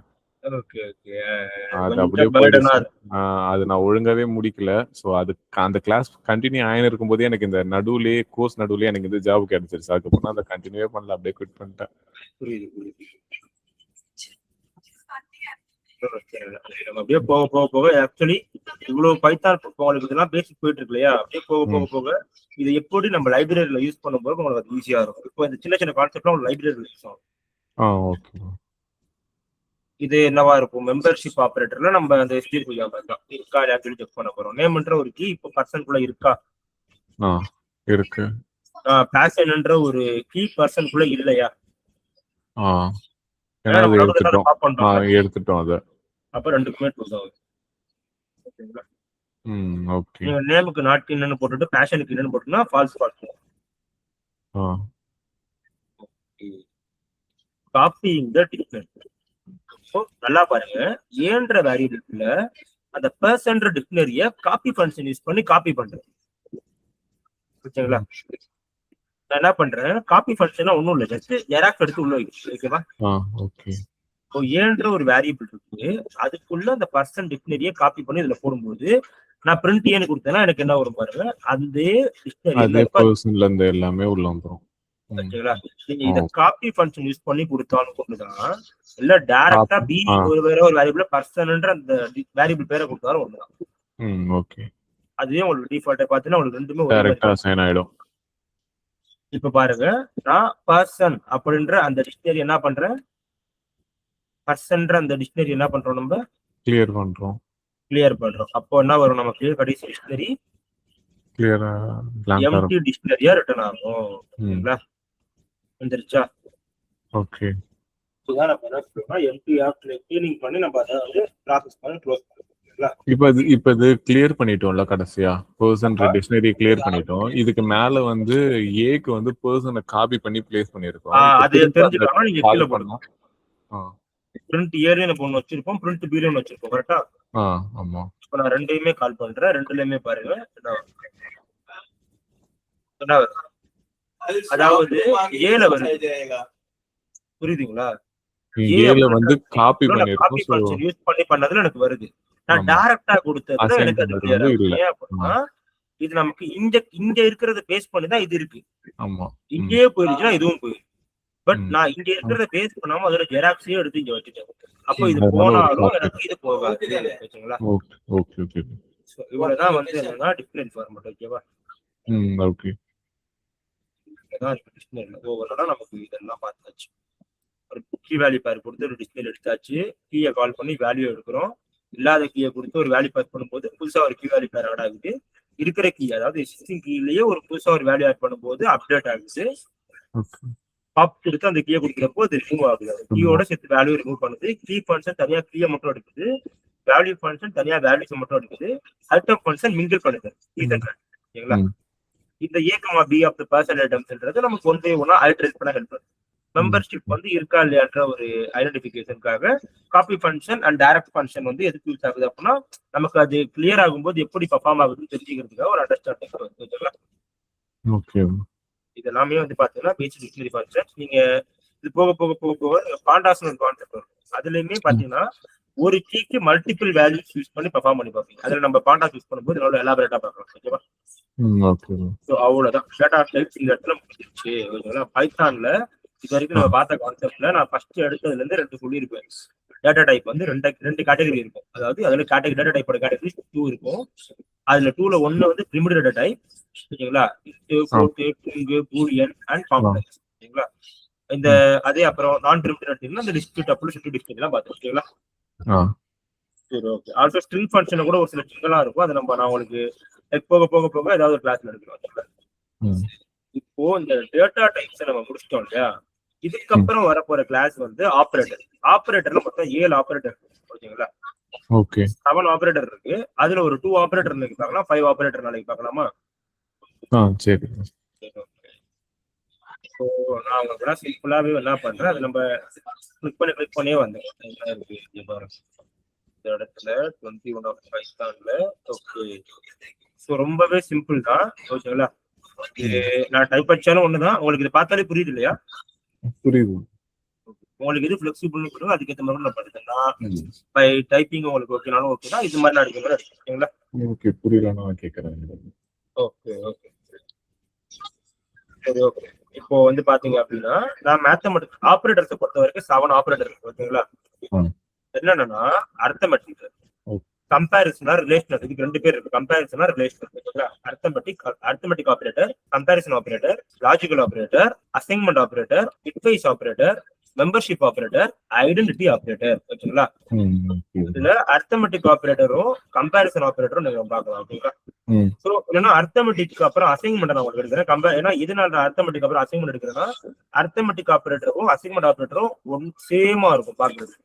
Speaker 2: அது அப்படியே போயிடுச்சு. அது நான் ஒழுங்காவே முடிக்கல. சோ அது அந்த கிளாஸ் கண்டினியூ ஆயின்னு இருக்கும்போதே எனக்கு இந்த நடுவுலயே கோர்ஸ் நடுவுலயே எனக்கு இந்த ஜாப் கிடைச்சிருச்சு. அதுக்கப்புறம் அதை கண்டினியூவே பண்ணல, அப்படியே குவிட் பண்ணிட்டேன்.
Speaker 1: நம்ம அப்படியே போக ஆக்சுவலி இவ்வளவு பைத்தான் உங்களுக்கு இதெல்லாம் பேசிக் போயிட்டு இருக்கு இல்லையா? அப்படியே போக இது எப்படி நம்ம லைப்ரரியில யூஸ் பண்ணும்போது உங்களுக்கு அது ஈஸியா இருக்கும். இப்போ இந்த சின்ன கான்செப்ட்லாம் உங்களுக்கு லைப்ரரியில யூஸ் ஆகும்.
Speaker 2: ஓகே.
Speaker 1: இது என்னவா இருக்கும்? மெம்பர்ஷிப் ஆபரேட்டர்ல நம்ம அந்த எஸ்டிபி இருக்கா இல்லையா செக் பண்ண போறோம். நேம்ன்ற ஒரு கீ இப்போ பர்சனுக்குள்ள இருக்கா?
Speaker 2: இருக்கு.
Speaker 1: பேஷன்ன்ற ஒரு கீ பர்சனுக்குள்ள இல்லையா?
Speaker 2: எடுத்துட்டோம் அத.
Speaker 1: அப்ப ரெண்டுக்குமே ட்ரூ ஆகுது. ஓகேங்களா?
Speaker 2: ஓகே.
Speaker 1: நீங்க நேமுக்கு நாட் என்னன்னு போட்டுட்டு பேஷனுக்கு என்னன்னு போட்டுனா ஃபால்ஸ். காப்பிங் தி டிக்ஷனரி. நல்லா பாருங்க, ஏன்ற வேரியபிள்ல அந்த பர்சன்ற டிக்ஷனரிய காப்பி ஃபங்க்ஷன் யூஸ் பண்ணி காப்பி பண்றேன். ஓகேங்களா? நான் என்ன பண்றேன், காப்பி ஃபங்க்ஷனா ஒண்ணும் இல்ல, ஜஸ்ட் ஜெராக்ஸ் எடுத்து உள்ள வைக்கிறேன். ஓகேவா?
Speaker 2: ஓகே.
Speaker 1: இப்போ ஏன்ற ஒரு வேரியபிள் இருக்கு, அதுக்குள்ள அந்த பர்சன் டிக்ஷனரிய காப்பி பண்ணி இதுல போடும்போது நான் பிரிண்ட் ஏன்னு கொடுத்தேன்னா எனக்கு என்ன வரும் பாருங்க, அந்த டிக்ஷனரி
Speaker 2: பர்சன்ல இருந்து எல்லாமே உள்ள வந்துரும்.
Speaker 1: ஓகேங்களா? நீங்க இத காப்பி ஃபங்க்ஷன் யூஸ் பண்ணி கொடுத்தாலும் ஒண்ணுதான், இல்ல டைரக்டா பி வேற ஒரு வேரியபிள் பர்சன்ன்ற அந்த வேரியபிள் பேரை கொடுத்தாலும் ஒண்ணுதான்.
Speaker 2: ஓகே.
Speaker 1: அதுவே உங்களுக்கு டிஃபால்ட்டா பாத்தீங்கன்னா உங்களுக்கு ரெண்டுமே
Speaker 2: டைரக்டா அசைன் ஆயிடும்.
Speaker 1: இப்ப பாருங்க, நான் பர்சன் அப்படின்ற அந்த டிக்ஷனரி என்ன பண்றேன், பர்சன்ற அந்த டிக்ஷனரி என்ன பண்றோம், நம்ம கிளியர் பண்றோம். அப்போ என்ன வரும் நமக்கு கடைசி டிக்ஷனரி
Speaker 2: கிளியரா blank-ஆ
Speaker 1: எம்டி
Speaker 2: இருக்கும்.
Speaker 1: டிக்ஷனரியா ரிட்டர்ன் ஆகும். ஓகேங்களா? வந்துருச்சா?
Speaker 2: ஓகே.
Speaker 1: இதுதான் நம்ம என்ன சொல்றோம்னா எம்டி ஆப்ல கிளீனிங் பண்ணி நம்ம அதை வந்து ப்ராசஸ் பண்ணி க்ளோஸ் பண்ணுவோம்.
Speaker 2: இப்ப இது கிளியர் பண்ணிட்டோம்ல கடைசியா பர்சன் டிக்ஷனரி கிளியர் பண்ணிட்டோம். இதுக்கு மேல வந்து ஏக்கு வந்து பர்சனை காப்பி பண்ணி பிளேஸ் பண்ணிருக்கோம்.
Speaker 1: அது தெரிஞ்சுக்காம நீங்க கீழே போடணும்.
Speaker 2: ஆ
Speaker 1: பிரிண்ட் ஏரியா ஒன்று வச்சிருப்போம், பிரிண்ட் பீரியட் ஒன்று வச்சிருப்போம். கரெக்டா?
Speaker 2: ஆமா.
Speaker 1: இப்போ நான் ரெண்டையுமே கால் பண்றேன். ரெண்டுலயுமே பாருங்க அதாவது ஏல வருது. புரியுதுங்களா?
Speaker 2: ஏல வந்து காப்பி பண்ணிருக்கோம்.
Speaker 1: காப்பி ஃபங்க்ஷன் யூஸ் பண்ணி பண்ணதுல எனக்கு வருது. நான் டைரக்டா கொடுத்ததுல எனக்கு அது கிளியர் ஆகுது. ஏன் அப்படின்னா இது நமக்கு இங்க இருக்கிறத பேஸ் பண்ணி தான் இது இருக்கு.
Speaker 2: ஆமா.
Speaker 1: இங்கேயே போயிருச்சுன்னா இதுவும் போயிடும். பட் நான் இங்க இருக்கிறத பேஸ் பண்ணாம அதோட ஜெராக்ஸையும் எடுத்து இங்க வச்சுட்டேன். அப்போ இது போனாலும் எனக்கு இது போகாது. ஓகேங்களா?
Speaker 2: ஓகே.
Speaker 1: இவ்வளவுதான் வந்து என்னன்னா டிஃபரன்ஸ் ஃபார்மட். ஓகேவா?
Speaker 2: ஓகே.
Speaker 1: ஓவராலா நமக்கு இதெல்லாம் பார்த்தாச்சு. ஒரு கீ வேல்யூ பேர் கொடுத்து ஒரு டிஸ்பிளே எடுத்தாச்சு. கீயை கால் பண்ணி வேல்யூ எடுக்கிறோம். இல்லாத கீயை கொடுத்து ஒரு வேல்யூ பேர் பண்ணும்போது புதுசா ஒரு கீ வேல்யூ பேர் ஆட் ஆகுது. இருக்கிற கீ அதாவது எக்ஸிஸ்டிங் கீலயே ஒரு புதுசா ஒரு வேல்யூ ஆட் பண்ணும்போது அப்டேட் ஆகுது. பாப் கொடுத்து அந்த கீயை கொடுக்குறப்போ அது ரிமூவ் ஆகுது. கீயோட சேர்த்து வேல்யூ ரிமூவ் பண்ணுது. கீ ஃபங்க்ஷன் தனியா கீயை மட்டும் எடுக்குது. வேல்யூ ஃபங்க்ஷன் தனியா வேல்யூஸ் மட்டும் எடுக்குது. ஐட்டம் ஃபங்க்ஷன் மிங்கிள் பண்ணுது. ஓகேங்களா? இந்த ஏ பி ஆஃப் த பர்சனல் ஐட்டம்ஸ்ன்றது நமக்கு ஒன் பை ஒன்னா ஐட்ரேட் பண்ண ஹெல்ப் பண்ணுது. மெம்பர்ஷிப் வந்து இருக்கா இல்லையான்ற ஒரு ஐடென்டிபிகேஷனுக்காக copy function and direct function வந்து எதுக்கு யூஸ் ஆகுது அப்படின்னா நமக்கு அது கிளியர் ஆகும்போது எப்படி பர்ஃபார்ம் ஆகுதுன்னு தெரிஞ்சுக்கிறதுக்காக ஒரு அண்டர்ஸ்டாண்டிங் வந்து
Speaker 2: ஓகே.
Speaker 1: இதெல்லாமே வந்து பாத்தீங்கன்னா பேசிக் டிக்ஷனரி ஃபங்க்ஷன். நீங்க இது போக போக போக போக பாண்டாஸ்னு ஒரு கான்செப்ட் வரும். அதுலயுமே பாத்தீங்கன்னா ஒரு கீக்கு மல்டிபிள் வேல்யூஸ் யூஸ் பண்ணி பெர்ஃபார்ம் பண்ணி பார்ப்பீங்க. அதுல நம்ம பாண்டாஸ் யூஸ் பண்ணும்போது எவ்வளவு எலாபரேட்டா பார்க்கலாம். ஓகேவா? சோ அவ்வளவுதான். டேட்டா டைப்ஸ் இந்த இடத்துல முடிஞ்சிருச்சு. ஓகேங்களா? பைத்தான்ல இது வரைக்கும் நம்ம பார்த்த கான்செப்ட்ல நான் ஃபர்ஸ்ட் எடுத்ததுல இருந்து 2 சொல்லியிருப்பேன். டேட்டா டைப் வந்து ரெண்டு கேட்டகரி இருக்கும். அதாவது அதுல டேட்டா டைப்போட கேட்டகரி 2 இருக்கும். அதுல 2ல 1 வந்து பிரிமிடிவ் டேட்டா டைப். ஓகேங்களா? Boolean and complex. ஓகேங்களா? இந்த அதே அப்புறம் நான் பிரிமிடிவ் டேட்டா இந்த லிஸ்ட் டப்பிள் ஷிஃப்ட் டிஸ்ட் எல்லாம் பார்த்தோம். ஓகேங்களா? சரி, ஓகே. ஆல்சோ ஸ்ட்ரிங் ஃபங்க்ஷன் கூட ஒரு சில ஸ்ட்ரிங்லாம் இருக்கும். அது நான் உங்களுக்கு போக போக போக ஏதாவது ஒரு கிளாஸ்ல எடுக்கிறோம். இப்போ இந்த டேட்டா டைப்ஸ் நம்ம முடிச்சிட்டோம் இல்லையா? இதுக்கப்புறம் வரப்போற கிளாஸ் வந்து ஆபரேட்டர். ஆபரேட்டர்ல மொத்தம் 7 ஆபரேட்டர் இருக்கு. ஓகேங்களா?
Speaker 2: ஓகே.
Speaker 1: 7 ஆபரேட்டர் இருக்கு. அதுல ஒரு 2 ஆபரேட்டர் நாளைக்கு பார்க்கலாம், 5 ஆபரேட்டர் நாளைக்கு பார்க்கலாமா?
Speaker 2: சரி.
Speaker 1: ஸோ நான் உங்களுக்கு சிம்பிளாவே என்ன பண்றேன், அது நம்ம கிளிக் பண்ணியே வந்தேன். இந்த இடத்துல 21 ஆஃப் பைத்தான்ல. ஓகே. ஸோ ரொம்பவே சிம்பிள் தான். ஓகேங்களா? நான் டைப் அடிச்சாலும் ஒண்ணுதான். உங்களுக்கு இது பார்த்தாலே புரியுது இல்லையா?
Speaker 2: புரியுது.
Speaker 1: உங்களுக்கு இது ஃபிளெக்சிபிள்னு சொல்லுங்க. அதுக்கேற்ற மாதிரி நான் பண்ணுறேன். பை டைப்பிங் உங்களுக்கு ஓகேனாலும் ஓகே தான். இது மாதிரி நான் அடிக்கிற மாதிரி ஓகேங்களா?
Speaker 2: ஓகே, புரியல நான் கேட்கறேன்.
Speaker 1: ஓகே சரி, ஓகே. இப்போ வந்து பாத்தீங்க அப்படின்னா நான் மேத்தமெட்டிக்ஸ் ஆபரேட்டர்ஸை பொறுத்த வரைக்கும் 7 ஆபரேட்டர் இருக்கு. ஓகேங்களா? என்னன்னா அர்த்தமெட்டிக், கம்பேரிசனா, ரிலேஷனல். இதுக்கு 2 பேர் இருக்கு. கம்பேரிசனா, ரிலேஷனல். ஓகேங்களா? Arithmetic operator, comparison operator, logical operator, assignment operator, bitwise operator, membership operator, identity operator. ஓகேங்களா? இதுல அர்த்தமெட்டிக் ஆபரேட்டரும் கம்பேரிசன் ஆபரேட்டரும் நீங்க பார்க்கலாம். ஓகேங்களா? சோ என்னன்னா அர்த்தமெட்டிக் அப்புறம் அசைன்மெண்ட் நான் உங்களுக்கு எடுக்கிறேன். ஏன்னா இதனால அர்த்தமெட்டிக் அப்புறம் அசைன்மெண்ட் எடுக்கிறேன்னா அர்த்தமெட்டிக் ஆபரேட்டரும் அசைன்மெண்ட் ஆபரேட்டரும் சேமா இருக்கும் பாக்குறது.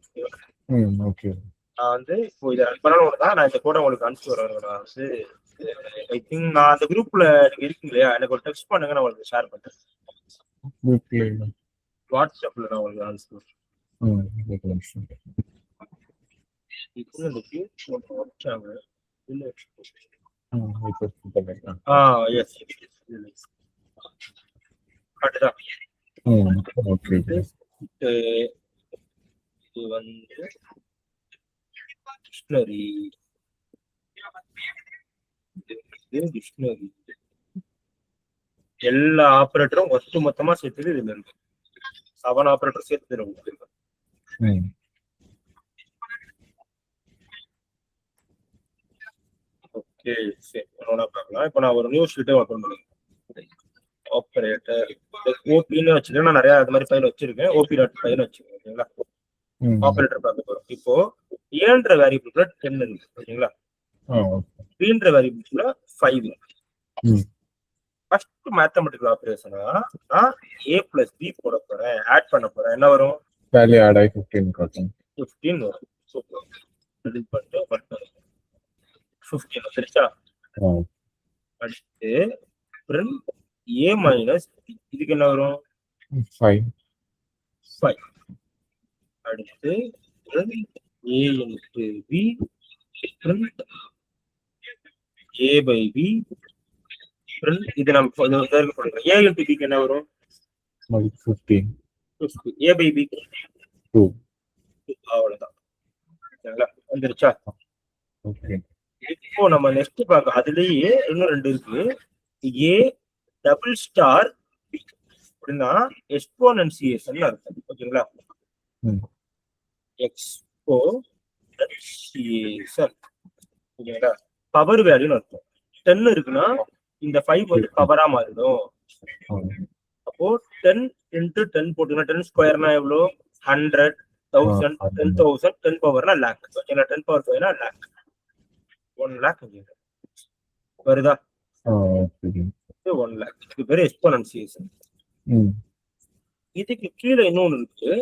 Speaker 1: நான் வந்து இப்போ இதை ரன் பண்ணணும் தான் நான் இந்த கோட உங்களுக்கு அனுப்பிச்சு வரேன். நான் வந்து ஐ திங்க் நான் அந்த குரூப்ல நீங்க இருக்கீங்க இல்லையா, எனக்கு ஒரு டெக்ஸ்ட் பண்ணுங்க, நான் உங்களுக்கு ஷேர் பண்றேன். வாட்ஸ்அப்ல நான் உங்களுக்கு அனுப்பிச்சு வரேன். இது வந்து டிக்ஷனரி எல்லா ஆபரேட்டரும் ஒட்டு மொத்தமா சேர்த்து இதுல இருக்கு. 7 ஆபரேட்டர் சேர்த்து இருக்கு. ஓகே, சரி, பார்க்கலாம். இப்போ நான் ஒரு நியூ ஷீட்டை ஓப்பன் பண்ணுங்க. ஆபரேட்டர் ஓபின்னு வச்சுக்கேன். நான் நிறைய அது மாதிரி ஃபைல் வச்சிருக்கேன். ஓபி டாட் ஃபைல் வச்சிருக்கேன். ஓகேங்களா? ஆபரேட்டர் பார்க்க போறோம். இப்போ ஏன்ற வேரியபிள்ல 10 இருக்கு. ஓகேங்களா? பீன்ற வேரியபிள்ஸ்ல 5 இருக்கு. ஃபர்ஸ்ட் மேத்தமெட்டிக்கல் ஆபரேஷனா நான் a plus b போட போறேன், ஆட் பண்ண போறேன். என்ன வரும்?
Speaker 2: வேல்யூ ஆட் ஆகி 15 காட்டும்.
Speaker 1: 15 வரும். சூப்பர். இது பண்ணிட்டு 15 சரிச்சா? அடுத்து print a minus b. இதுக்கு என்ன வரும்? 5. அடுத்து print a into b, print a by b, print இது நம்ம இதற்கு போடுறோம். a into b க்கு என்ன வரும்?
Speaker 2: 15.
Speaker 1: a by b
Speaker 2: 2.
Speaker 1: அவ்வளவுதான். சரிங்களா? வந்துருச்சா?
Speaker 2: ஓகே.
Speaker 1: இப்போ நம்ம நெக்ஸ்ட் பார்க்க அதுலயே இன்னும் 2 இருக்கு. a டபுள் ஸ்டார் b அப்படின்னா எக்ஸ்போனன்சியேஷன் அர்த்தம். ஓகேங்களா? எக்ஸ்போனன்சியேஷன். ஓகேங்களா? பவர் வேல்யூன்னு அர்த்தம். 10 இருக்குன்னா இந்த 5 வந்து பவரா மாறிடும். அப்போ 10 into 10 போட்டீங்கன்னா 10 ஸ்கொயர்னா எவ்வளோ? 100, 1000, 10,000, 10 பவர்னா லேக். ஓகேங்களா? 10 பவர் 5னா லேக். 1 லேக் வருதா? 1 லேக். இது பேரு எக்ஸ்போனன்சியேஷன். இதுக்கு கீழே இன்னொன்னு இருக்கு.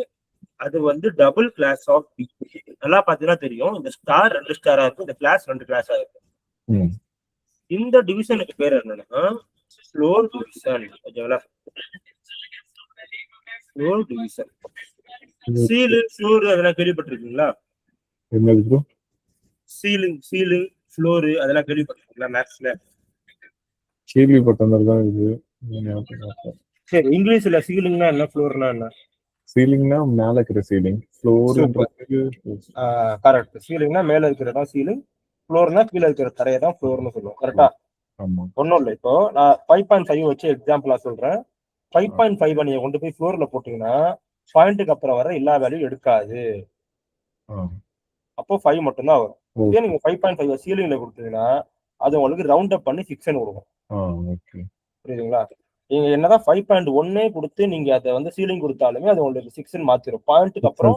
Speaker 1: அது வந்து டபுள் கிளாஸ் ஆஃப் பி. நல்லா பாத்தீங்கன்னா தெரியும். இந்த ஸ்டார் 2 ஸ்டாரா இருக்கு, இந்த கிளாஸ் 2 கிளாஸா இருக்கு. இந்த டிவிஷனுக்கு பேர் என்னன்னா ஃப்ளோர் டிவிஷன். ஓகேங்களா? Floor division. சீலிங், ஃப்ளோர் அதெல்லாம் கேள்விப்பட்டிருக்கீங்களா? சீலிங், ஃப்ளோர் அதெல்லாம் கேள்விப்பட்டிருக்கீங்களா மேத்ஸ்ல?
Speaker 2: கேள்விப்பட்டதான் இது.
Speaker 1: சரி, இங்கிலீஷ்ல சீலிங்னா என்ன, ஃப்ளோர்னா என்ன?
Speaker 2: சீலிங்னா மேல இருக்கிற சீலிங், ஃப்ளோர்ன்றது
Speaker 1: கரெக்ட். சீலிங்னா மேல இருக்கிறதா சீலிங், ஃப்ளோர்னா கீழே இருக்கிற தரையை தான் ஃப்ளோர்னு சொல்லுவோம். கரெக்டா? ஒன்றும் இல்லை. இப்போ நான் 5.5 வச்சு எக்ஸாம்பிளா சொல்றேன். 5.5 நீங்க கொண்டு போய் ஃப்ளோர்ல போட்டீங்கன்னா பாயிண்ட்டுக்கு அப்புறம் வர எல்லா வேல்யூயும் எடுக்காது. அப்போ 5 மட்டும்தான் வரும். இதே நீங்க 5.5 சீலிங்ல கொடுத்தீங்கன்னா அது உங்களுக்கு ரவுண்ட் அப் பண்ணி 6 கொடுக்கும். புரியுதுங்களா? நீங்க என்னதான் 5.1 கொடுத்து நீங்க அதை வந்து சீலிங் கொடுத்தாலுமே அது உங்களுக்கு 6 மாத்திரும். பாயிண்ட்டுக்கு அப்புறம்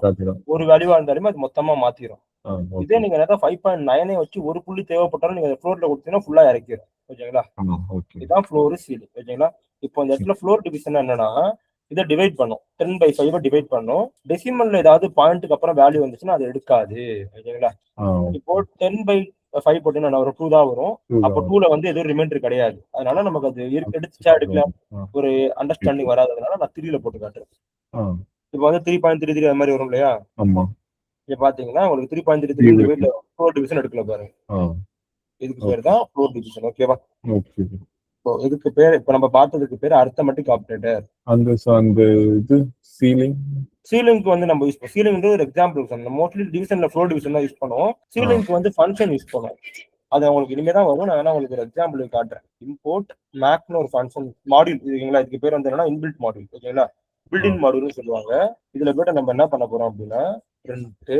Speaker 1: ஒரு வேல்யூவா இருந்தாலுமே அது மொத்தமா மாத்திரும். இதே நீங்க என்னதான் 5.9 வச்சு ஒரு புள்ளி தேவைப்பட்டாலும் நீங்க ஃப்ளோர்ல கொடுத்தீங்கன்னா ஃபுல்லா இறக்கிடும். ஓகேங்களா? இதுதான் ஃப்ளோர் சீலிங். ஓகேங்களா? இப்போ இந்த இடத்துல ஃப்ளோர் டிவிஷன் என்னன்னா இதை டிவைட் பண்ணும். 10/5 டிவைட் பண்ணும். டெசிமல்ல ஏதாவது பாயிண்ட்டுக்கு அப்புறம் வேல்யூ வந்துச்சுன்னா அது எடுக்காது. ஓகேங்களா? இப்போ 10/5 போட்டீங்கன்னா ஒரு 2 தான் வரும். அப்போ 2ல வந்து எதுவும் ரிமைண்டர் கிடையாது. அதனால நமக்கு அது எடுத்துச்சா எடுக்கலாம் ஒரு அண்டர்ஸ்டாண்டிங் வராததுனால நான் 3ல போட்டு காட்டுறேன். இப்போ வந்து 3.33 அது மாதிரி வரும் இல்லையா? இங்க பாத்தீங்கன்னா உங்களுக்கு 3.33 டிவைட்ல ஃப்ளோர் டிவிஷன் எடுக்கல பாருங்க. இதுக்கு பேர் தான் ஃப்ளோர் டிவிஷன். ஓகேவா? இதுக்கு பேர் இப்ப நம்ம பார்த்ததுக்கு பேர் அரித்மெட்டிக் ஆபரேட்டர்.
Speaker 2: அந்த இது
Speaker 1: சீலிங்க்கு வந்து நம்ம யூஸ் பண்ணுவோம். சீலிங் ஒரு எக்ஸாம்பிள் சொன்னோம். மோஸ்ட்லி டிவிஷன்ல ஃப்ளோர் டிவிஷன் தான் யூஸ் பண்ணுவோம். சீலிங்க்கு வந்து ஃபங்க்ஷன் யூஸ் பண்ணுவோம். அது உங்களுக்கு இனிமே தான் வரும். நான் உங்களுக்கு ஒரு எக்ஸாம்பிள் காட்டுறேன். இம்போர்ட் மேக்னு ஒரு ஃபங்க்ஷன் மாடியூல் இருக்குங்களா? இதுக்கு பேர் வந்து என்னன்னா இன்பில்ட் மாடியூல். ஓகேங்களா? பில்டிங் மாடியூல்னு சொல்லுவாங்க. இதுல போய்ட்டு நம்ம என்ன பண்ண போறோம் அப்படின்னா பிரிண்ட்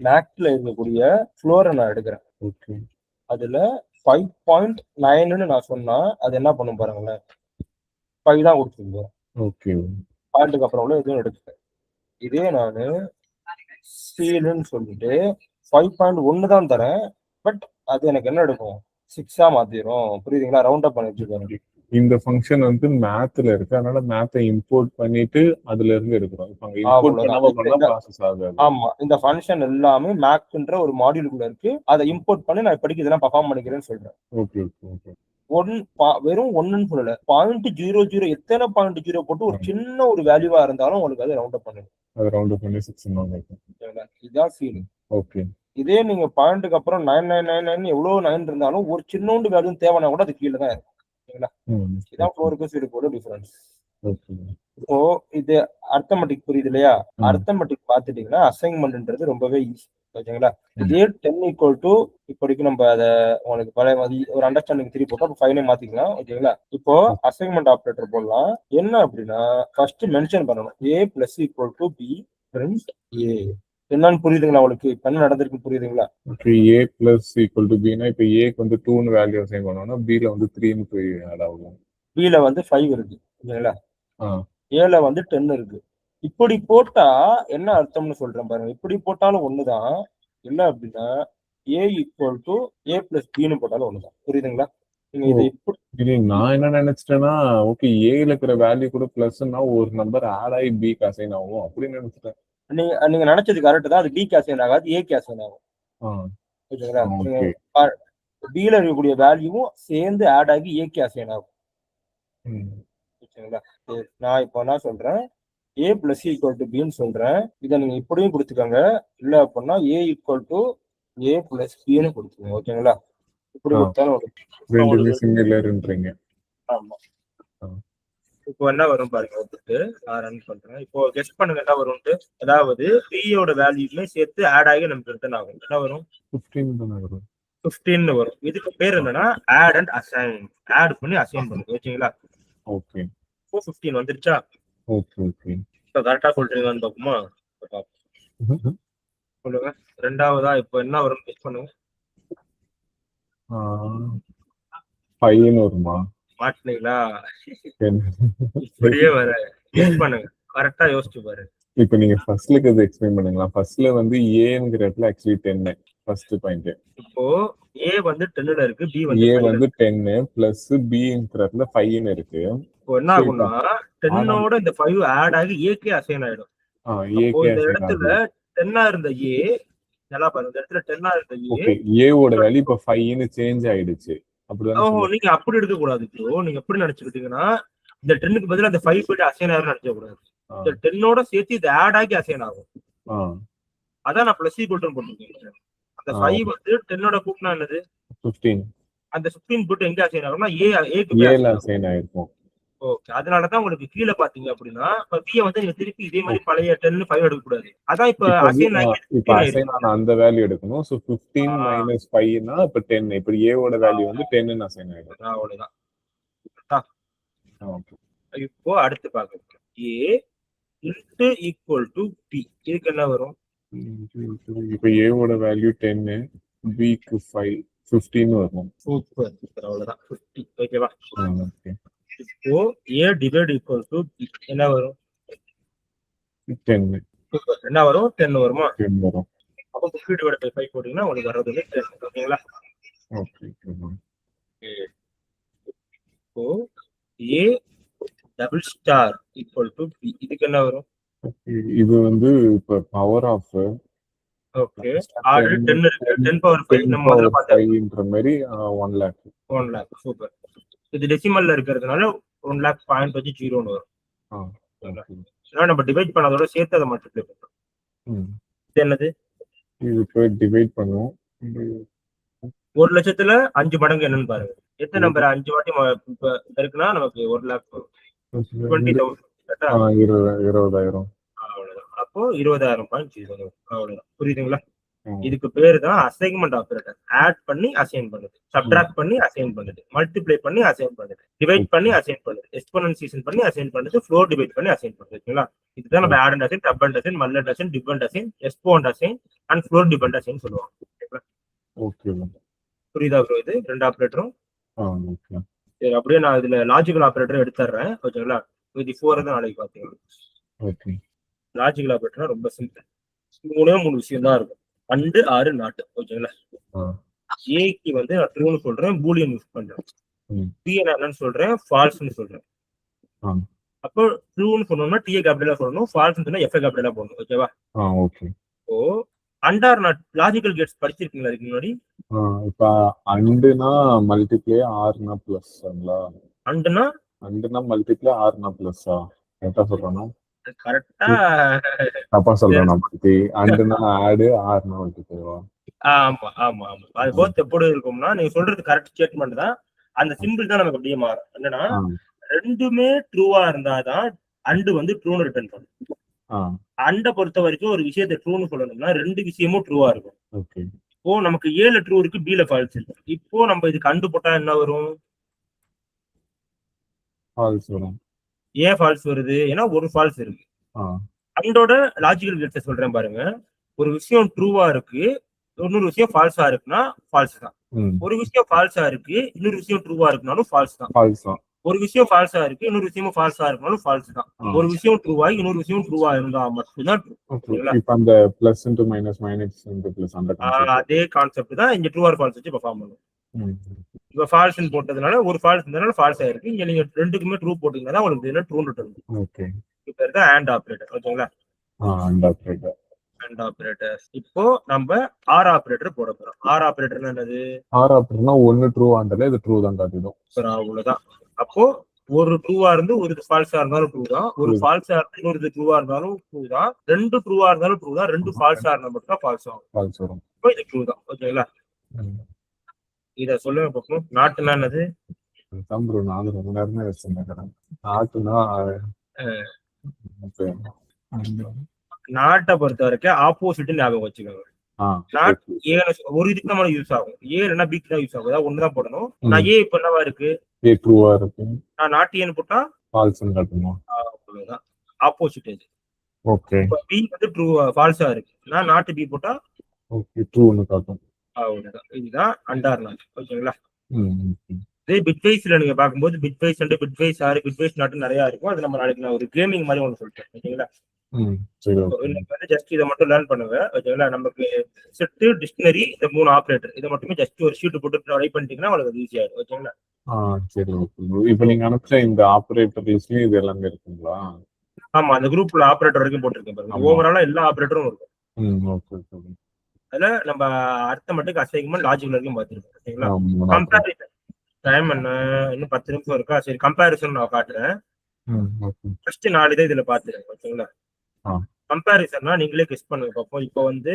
Speaker 1: மேக்ல இருக்கக்கூடிய ஃப்ளோரை நான் எடுக்கிறேன். அதுல 5.9 நான் சொன்னா அது என்ன பண்ணும் பாருங்களேன், 5 தான் கொடுத்துருக்கேன். பாயிண்ட்டுக்கு அப்புறம் உள்ள எதுவும் எடுத்துட்டேன். இதே நான் சீலுன்னு சொல்லிட்டு 5.1 தான் தரேன். பட் அது எனக்கு என்ன எடுக்கும்? 6 மாத்திரும். புரியுதுங்களா? ரவுண்ட் அப் பண்ணி வச்சுக்கோங்க.
Speaker 2: இந்த ஃபங்க்ஷன் வந்து மேத்ல இருக்கு. அதனால மேத்தை இம்போர்ட் பண்ணிட்டு அதுல இருந்து எடுக்கிறோம். இப்போ அங்க இம்போர்ட் பண்ணாம பண்ணா ப்ராசஸ் ஆகாது.
Speaker 1: ஆமா, இந்த ஃபங்க்ஷன் எல்லாமே மேக்ன்ற ஒரு மாடியூலுக்குள்ள இருக்கு. அதை இம்போர்ட் பண்ணி நான் இப்படிக்கு இதெல்லாம் பெர்ஃபார்ம் பண்ணிக்கிறேன்னு சொல்றேன். வெறும் 1ன்னு சொல்லல, 0.00 எத்தனை 0.0 போட்டு ஒரு சின்ன ஒரு வேல்யூவா இருந்தாலும் உங்களுக்கு அது ரவுண்ட் அப் பண்ணிடும்.
Speaker 2: அது ரவுண்ட் அப் பண்ணி 6
Speaker 1: இதுதான் சீலிங். இதே நீங்க பாயிண்ட்டுக்கு அப்புறம் 9999 எவ்வளவு 9 இருந்தாலும் ஒரு சின்னோண்டு வேல்யூ தேவைன்னா கூட அது கீழே தான் இருக்கும். இதான் ஃப்ளோருக்கு சீலிங்க்கு டிஃபரன்ஸ். இப்போ இது அரித்மெட்டிக் புரியுது இல்லையா? அரித்மெட்டிக் பாத்துட்டீங்கன்னா அசைன்மெண்ட்ன்றது ரொம்பவே ஈஸி. ஓகேங்களா? இதே 10 = இப்படிக்கு நம்ம அதை உங்களுக்கு பழைய ஒரு அண்டர்ஸ்டாண்டிங் 3 போட்டா 5 மாத்திக்கலாம். ஓகேங்களா? இப்போ அசைன்மெண்ட் ஆபரேட்டர் போடலாம். என்ன அப்படின்னா ஃபர்ஸ்ட் மென்ஷன் பண்ணணும் a + b print a. என்னன்னு புரியுதுங்களா உங்களுக்கு? இப்ப என்ன நடந்திருக்கு புரியுதுங்களா?
Speaker 2: a + b னா இப்ப a க்கு வந்து 2ன்னு வேல்யூ அசைன் பண்ணனும்னா b ல வந்து 3ன்னு போய் ஆட் ஆகும்.
Speaker 1: b ல வந்து 5 இருக்கு. ஓகேங்களா? a ல வந்து 10 இருக்கு. இப்படி போட்டா என்ன அர்த்தம்னு சொல்றேன் பாருங்க. இப்படி போட்டாலும் ஒண்ணுதான். என்ன அப்படின்னா a = a + b ன்னு போட்டாலும் ஒண்ணுதான். புரியுதுங்களா? நீங்க இது இப்படி
Speaker 2: இது நான் என்ன நினைச்சிட்டேன்னா, ஓகே ஏல இருக்கிற வேல்யூ கூட பிளஸ்னா ஒரு நம்பர் ஆட் ஆகி பி அசைன் ஆகும் அப்படின்னு நினைச்சிட்டேன்.
Speaker 1: நீங்க நினைச்சது கரெக்ட் தான். அது பி அசைன் ஆகாது, ஏ அசைன் ஆகும். ஓகேங்களா?
Speaker 2: ஓகே.
Speaker 1: பில இருக்கக்கூடிய வேல்யூவும் சேர்ந்து ஆட் ஆகி ஏ அசைன் ஆகும். ஓகேங்களா? நான் இப்போ என்ன சொல்றேன், ஏ பிளஸ் ஈக்குவல் டு பின்னு சொல்றேன். இதை நீங்க இப்படியும் கொடுத்துக்கோங்க, இல்ல அப்படின்னா ஏ ஈக்குவல் டு ஏ பிளஸ் பின்னு கொடுத்துக்கோங்க. ஓகேங்களா? இப்படி கொடுத்தாலும்
Speaker 2: ரெண்டுமே சிமிலர்ன்றீங்க.
Speaker 1: ஆமா. இப்போ என்ன வரும் பாருங்க, வந்துட்டு நான் ரன் பண்றேன். இப்போ கெஸ் பண்ணுங்க என்ன வரும்ட்டு. அதாவது பியோட வேல்யூமே சேர்த்து ஆட் ஆகி நமக்கு ரிட்டர்ன் ஆகும். என்ன வரும்? 15 வரும். இதுக்கு பேர் என்னன்னா ஆட் அண்ட் அசைன். ஆட் பண்ணி அசைன் பண்ணுங்க. ஓகேங்களா?
Speaker 2: ஓகே.
Speaker 1: இப்போ 15 வந்துருச்சா?
Speaker 2: Okay okay.
Speaker 1: இப்போ கரெக்டா சொல்றீங்கன்னு பாக்குமா? சொல்லுங்க. ரெண்டாவதா இப்போ என்ன வரும் கெஸ் பண்ணுங்க.
Speaker 2: 5 வருமா?
Speaker 1: மாட்டீங்களா? இப்படியே வர கெஸ் பண்ணுங்க. கரெக்டா யோசிச்சு பாரு.
Speaker 2: இப்போ நீங்க ஃபர்ஸ்ட்ல இருக்கிறது எக்ஸ்பிளைன் பண்ணுங்களா? ஃபர்ஸ்ட்ல வந்து ஏங்கிற இடத்துல ஆக்சுவலி 10 ஃபர்ஸ்ட் பாயிண்ட்.
Speaker 1: இப்போ ஏ வந்து 10ல இருக்கு, பி வந்து
Speaker 2: ஏ வந்து 10 பிளஸ் பிங்கிற இடத்துல 5 இருக்கு.
Speaker 1: இப்போ என்ன ஆகும்னா 10ஓட இந்த 5 ஆட் ஆகி ஏக்கே அசைன் ஆயிடும். அப்போ இந்த இடத்துல 10ஆ இருந்த ஏ நல்லா பாருங்க, இந்த இடத்துல 10ஆ இருந்த ஏ
Speaker 2: ஏவோட வேல்யூ இப்போ 5ன்னு சேஞ்ச் ஆயிடுச்சு. அப்படிதான்.
Speaker 1: நீங்க அப்படி எடுக்க கூடாது ப்ரோ. நீங்க எப்படி நினைச்சுக்கிட்டீங்கன்னா இந்த 10க்கு பதிலா அந்த 5 போயிட்டு அசைன் ஆகும் நினைச்ச கூடாது. இந்த 10ஓட சேர்த்து இது ஆட் ஆகி அசைன் ஆகும். அதான் நான் பிளஸ் ஈக்குவல் டு போட்டுருக்கேன். அந்த 5 வந்து 10ஓட கூட்டினா என்னது? 15. அந்த 15 போட்டு எங்க அசைன் ஆகும்னா ஏல
Speaker 2: அசைன் ஆயிருக்கும்.
Speaker 1: ஓகே. அதனாலதான் உங்களுக்கு கீழே பாத்தீங்க அப்படின்னா இப்ப பியை வந்து நீங்க திருப்பி இதே மாதிரி பழைய 10 5 எடுக்க கூடாது. அதான் இப்ப அசைன் ஆகி
Speaker 2: அந்த வேல்யூ எடுக்கணும். சோ 15 மைனஸ் 5னா இப்ப 10. இப்ப ஏவோட வேல்யூ வந்து 10ன்னு அசைன் ஆயிடும்.
Speaker 1: அவ்வளவுதான். இப்போ அடுத்து பாக்கலாம். ஏ இன்டு ஈக்குவல் டு பி. இதுக்கு என்ன வரும்?
Speaker 2: இப்ப ஏவோட வேல்யூ 10, பிக்கு 5, 15 வரும்.
Speaker 1: சூப்பர். அவ்வளவுதான் 50. ஓகேவா? ஓகே. இப்போ a divide equal to b என்ன வரும்?
Speaker 2: 10.
Speaker 1: சூப்பர். என்ன வரும்? 10 வருமா?
Speaker 2: 10 வரும்.
Speaker 1: அப்ப 50 டிவைட் பை 5 போட்டீங்கன்னா உங்களுக்கு வரது 10. ஓகேங்களா?
Speaker 2: ஓகே.
Speaker 1: இப்போ a double star equal to b. இதுக்கு என்ன வரும்?
Speaker 2: இது வந்து இப்ப பவர் ஆஃப்.
Speaker 1: ஓகே. ஆல்ரெடி 10 இருக்கு. 10 பவர் 5 நம்ம முதல்ல
Speaker 2: பார்த்தோம்ன்ற மாதிரி 1 lakh.
Speaker 1: 1 lakh. சூப்பர். இது டெசிமல்ல இருக்கிறதுனால 1 lakh பாயிண்ட் வச்சு 0ன்னு வரும். நம்ம டிவைட் பண்ணதோட சேர்த்து அதை மல்டிப்ளை பண்றோம். இது என்னது?
Speaker 2: இது போய் டிவைட் பண்ணுவோம்.
Speaker 1: 1 லட்சத்துல 5 மடங்கு என்னன்னு பாருங்க. எத்தனை நம்பர் 5 வாட்டி இருக்குன்னா நமக்கு 1 lakh வரும். 20,000.
Speaker 2: 20,000.
Speaker 1: அவ்வளவுதான். அப்போ 20,000.0. அவ்வளவுதான். புரியுதுங்களா? இதுக்கு பேரு தான் அசைன்மெண்ட் ஆபரேட்டர். ஆட் பண்ணி அசைன் பண்ணுது, சப்ட்ராக்ட் பண்ணி அசைன் பண்ணுது, மல்டிப்ளை பண்ணி அசைன் பண்ணுது, டிவைட் பண்ணி அசைன் பண்ணுது, எக்ஸ்போனன்சியேஷன் பண்ணி அசைன் பண்ணுது, ஃப்ளோர் டிவைட் பண்ணி அசைன் பண்ணுது. ஓகேங்களா? இதுதான் நம்ம add and assign, sub and assign, mul and assign, div and assign, exponent assign and floor டிபெண்ட் அசைன் சொல்லுவாங்க.
Speaker 2: ஓகே.
Speaker 1: புரியுதா ப்ரோ? இது ரெண்டு ஆபரேட்டரும்.
Speaker 2: ஓகே.
Speaker 1: சரி, அப்படியே நான் இதுல லாஜிக்கல் ஆபரேட்டர் எடுத்துறேன். ஓகேங்களா? இது 4 தான் நாளைக்கு பாத்தீங்கன்னா.
Speaker 2: ஓகே.
Speaker 1: லாஜிக்கல் ஆபரேட்டர் ரொம்ப சிம்பிள். 3 விஷயம் தான் இருக்கும். அண்டு ஆறு நாட். ஓகேங்களா? ஏக்கு வந்து நான் ட்ரூன்னு சொல்றேன், பூலியன் யூஸ் பண்றேன். பி என்னன்னு சொல்றேன், ஃபால்ஸ்னு சொல்றேன். அப்போ ட்ரூன்னு சொன்னோம்னா டிஏ கேபிட்டலா சொல்லணும், ஃபால்ஸ்னு சொன்னா எஃப்ஏ கேபிட்டலா போடணும். ஓகேவா?
Speaker 2: Okay.
Speaker 1: Or and or not logical gates படிச்சிருக்கீங்களா இதுக்கு முன்னாடி?
Speaker 2: இப்ப அண்டுனா மல்டிப்ளை, ஆர்னா பிளஸ்ங்களா? அண்டுனா மல்டிப்ளை, ஆர்னா பிளஸ்ஸா? கரெக்டா சொல்றேனா?
Speaker 1: கரெக்டா
Speaker 2: தப்பா சொல்றேன். அண்டுனா ஆட், ஆர்னா மல்டிப்ளைவா?
Speaker 1: ஆமா ஆமா ஆமா. அது போத் எப்படி இருக்கும்னா நீங்க சொல்றது கரெக்ட் ஸ்டேட்மெண்ட் தான். அந்த சிம்பிள் தான் நமக்கு அப்படியே மாறும். என்னன்னா ரெண்டுமே ட்ரூவா இருந்தாதான் அண்டு வந்து ட்ரூன்னு ரிட்டர்ன் பண்ணும். அண்டை பொறுத்த வரைக்கும் ஒரு விஷயத்தை ட்ரூன்னு சொல்லணும்னா 2 விஷயமும் ட்ரூவா இருக்கும். இப்போ நமக்கு ஏல ட்ரூ இருக்கு, பில ஃபால்ஸ் இருக்கு. இப்போ நம்ம இதுக்கு அண்டு போட்டா என்ன வரும்?
Speaker 2: ஃபால்ஸ் வரும்.
Speaker 1: ஏன் ஃபால்ஸ் வருது? ஏன்னா ஒரு ஃபால்ஸ் இருக்கு. அண்டோட லாஜிக்கல் கேட்ஸ் சொல்றேன் பாருங்க. ஒரு விஷயம் ட்ரூவா இருக்கு, இன்னொரு விஷயம் ஃபால்ஸா இருக்குன்னா ஃபால்ஸ் தான். ஒரு விஷயம் ஃபால்ஸா இருக்கு, இன்னொரு விஷயம் ட்ரூவா இருக்குனாலும் ஃபால்ஸ் தான். ஒரு விஷயம் ஃபால்ஸா இருக்கு, இன்னொரு விஷயம் ஃபால்ஸா இருக்குனாலும் ஃபால்ஸ் தான். ஒரு விஷயம் ட்ரூவா, இன்னொரு விஷயம் ட்ரூவா இருந்தா மட்டும்தான் ட்ரூ.
Speaker 2: இப்போ அந்த plus into minus, minus into plus அந்த
Speaker 1: அதே கான்செப்ட் தான் இங்க ட்ரூ ஆர் ஃபால்ஸ் வச்சு பெர்ஃபார்ம் பண்ணும். இப்ப ஃபால்ஸ் போட்டதுனால ஒரு ஃபால்ஸ் இருந்தனால ஃபால்ஸ் ஆயிருக்கு. இங்க நீங்க ரெண்டுக்குமே ட்ரூ போட்டீங்கன்னா உங்களுக்கு இதுல ட்ரூ ரிட்டர்ன்.
Speaker 2: ஓகே.
Speaker 1: இப்ப இருக்க AND ஆபரேட்டர் ஓகேங்களா?
Speaker 2: AND operator.
Speaker 1: AND operator. இப்போ நம்ம OR ஆபரேட்டர் போட போறோம். OR ஆபரேட்டர்னா என்னது?
Speaker 2: OR ஆபரேட்டர்னா ஒன்னு ட்ரூ ஆண்டல இது ட்ரூ தான் காட்டிடும்.
Speaker 1: சரி அவ்வளவுதான். அப்போ ஒரு ட்ரூவா இருந்து ஒரு ஃபால்ஸா இருந்தாலும் ட்ரூ தான், ஒரு ஃபால்ஸா இருந்து இன்னொரு ட்ரூவா இருந்தாலும் ட்ரூ தான், ரெண்டு ட்ரூவா இருந்தாலும் ட்ரூ தான், ரெண்டு ஃபால்ஸா இருந்தா மட்டும் தான் ஃபால்ஸ் ஆகும்.
Speaker 2: ஃபால்ஸ் வரும்.
Speaker 1: இப்போ இது ட்ரூ தான் ஓகேங்களா? இத சொல்லுங்க பாப்போம். நாட்னா என்னது?
Speaker 2: ப்ரோ நான் ரொம்ப நேரமே வச்சிருந்தேன். நாட்னா
Speaker 1: நாட்டை பொறுத்த வரைக்கும் ஆப்போசிட் ஞாபகம் வச்சுக்கோங்க. நாட் ஏ ஒரு இதுக்கு நம்ம யூஸ் ஆகும், ஏ இல்லைன்னா பிக்கு தான் யூஸ் ஆகும். அதாவது ஒண்ணுதான் போடணும். நான் ஏ இப்ப என்னவா இருக்கு?
Speaker 2: ஏ ட்ரூவா இருக்கு.
Speaker 1: நான் நாட் ஏன்னு போட்டா
Speaker 2: ஃபால்ஸ்னு காட்டுமா?
Speaker 1: அவ்வளவுதான். ஆப்போசிட் இது.
Speaker 2: ஓகே.
Speaker 1: இப்ப பி வந்து ட்ரூ ஃபால்ஸா இருக்கு. நான் நாட் பி போட்டா
Speaker 2: ஓகே ட்ரூன்னு காட்டும்.
Speaker 1: அவ்வளவுதான். இதுதான் அண்டார் நாட் ஓகேங்களா?
Speaker 2: ம்.
Speaker 1: இதே பிட்வைஸ்ல நீங்க பார்க்கும்போது bitwise and bitwise or bitwise not நிறைய இருக்கும். அது நம்ம நாளைக்கு நான் ஒரு கேமிங் மாதிரி ஒன்று சொல்லிட்டேன் ஓகேங்களா?
Speaker 2: சரி.
Speaker 1: இன்னைக்கு வந்து ஜஸ்ட் இதை மட்டும் லேர்ன் பண்ணுங்க ஓகேங்களா? நமக்கு செட்டு டிக்ஷனரி இந்த 3 ஆபரேட்டர் இதை மட்டுமே ஜஸ்ட் ஒரு ஷீட் போட்டு ட்ரை பண்ணிட்டீங்கன்னா உங்களுக்கு ஈஸியா இருக்கும் ஓகேங்களா?
Speaker 2: சரி ஓகே. இப்போ நீங்க அனுப்பிச்ச இந்த ஆபரேட்டர் லிஸ்ட்லயே இது எல்லாமே இருக்குங்களா?
Speaker 1: ஆமா, அந்த குரூப்ல ஆபரேட்டர் வரைக்கும் போட்டிருக்கேன் பாருங்க. ஓவராலா எல்லா ஆபரேட்டரும் இருக்கும்.
Speaker 2: ஓகே.
Speaker 1: அதுல நம்ம அர்த்தமெட்டிக், அசைன்மென்ட், லாஜிக் வரைக்கும் பார்த்திருக்கோம் ஓகேங்களா? கம்பேரிசன் டைம் என்ன? இன்னும் 10 நிமிஷம் இருக்கா? சரி கம்பேரிசன் நான் காட்டுறேன். ஃபர்ஸ்ட் 4 இதை இதுல பாத்துருங்க ஓகேங்களா? கம்பேரிசன்னா நீங்களே கெஸ் பண்ணுங்க பாப்போம். இப்போ வந்து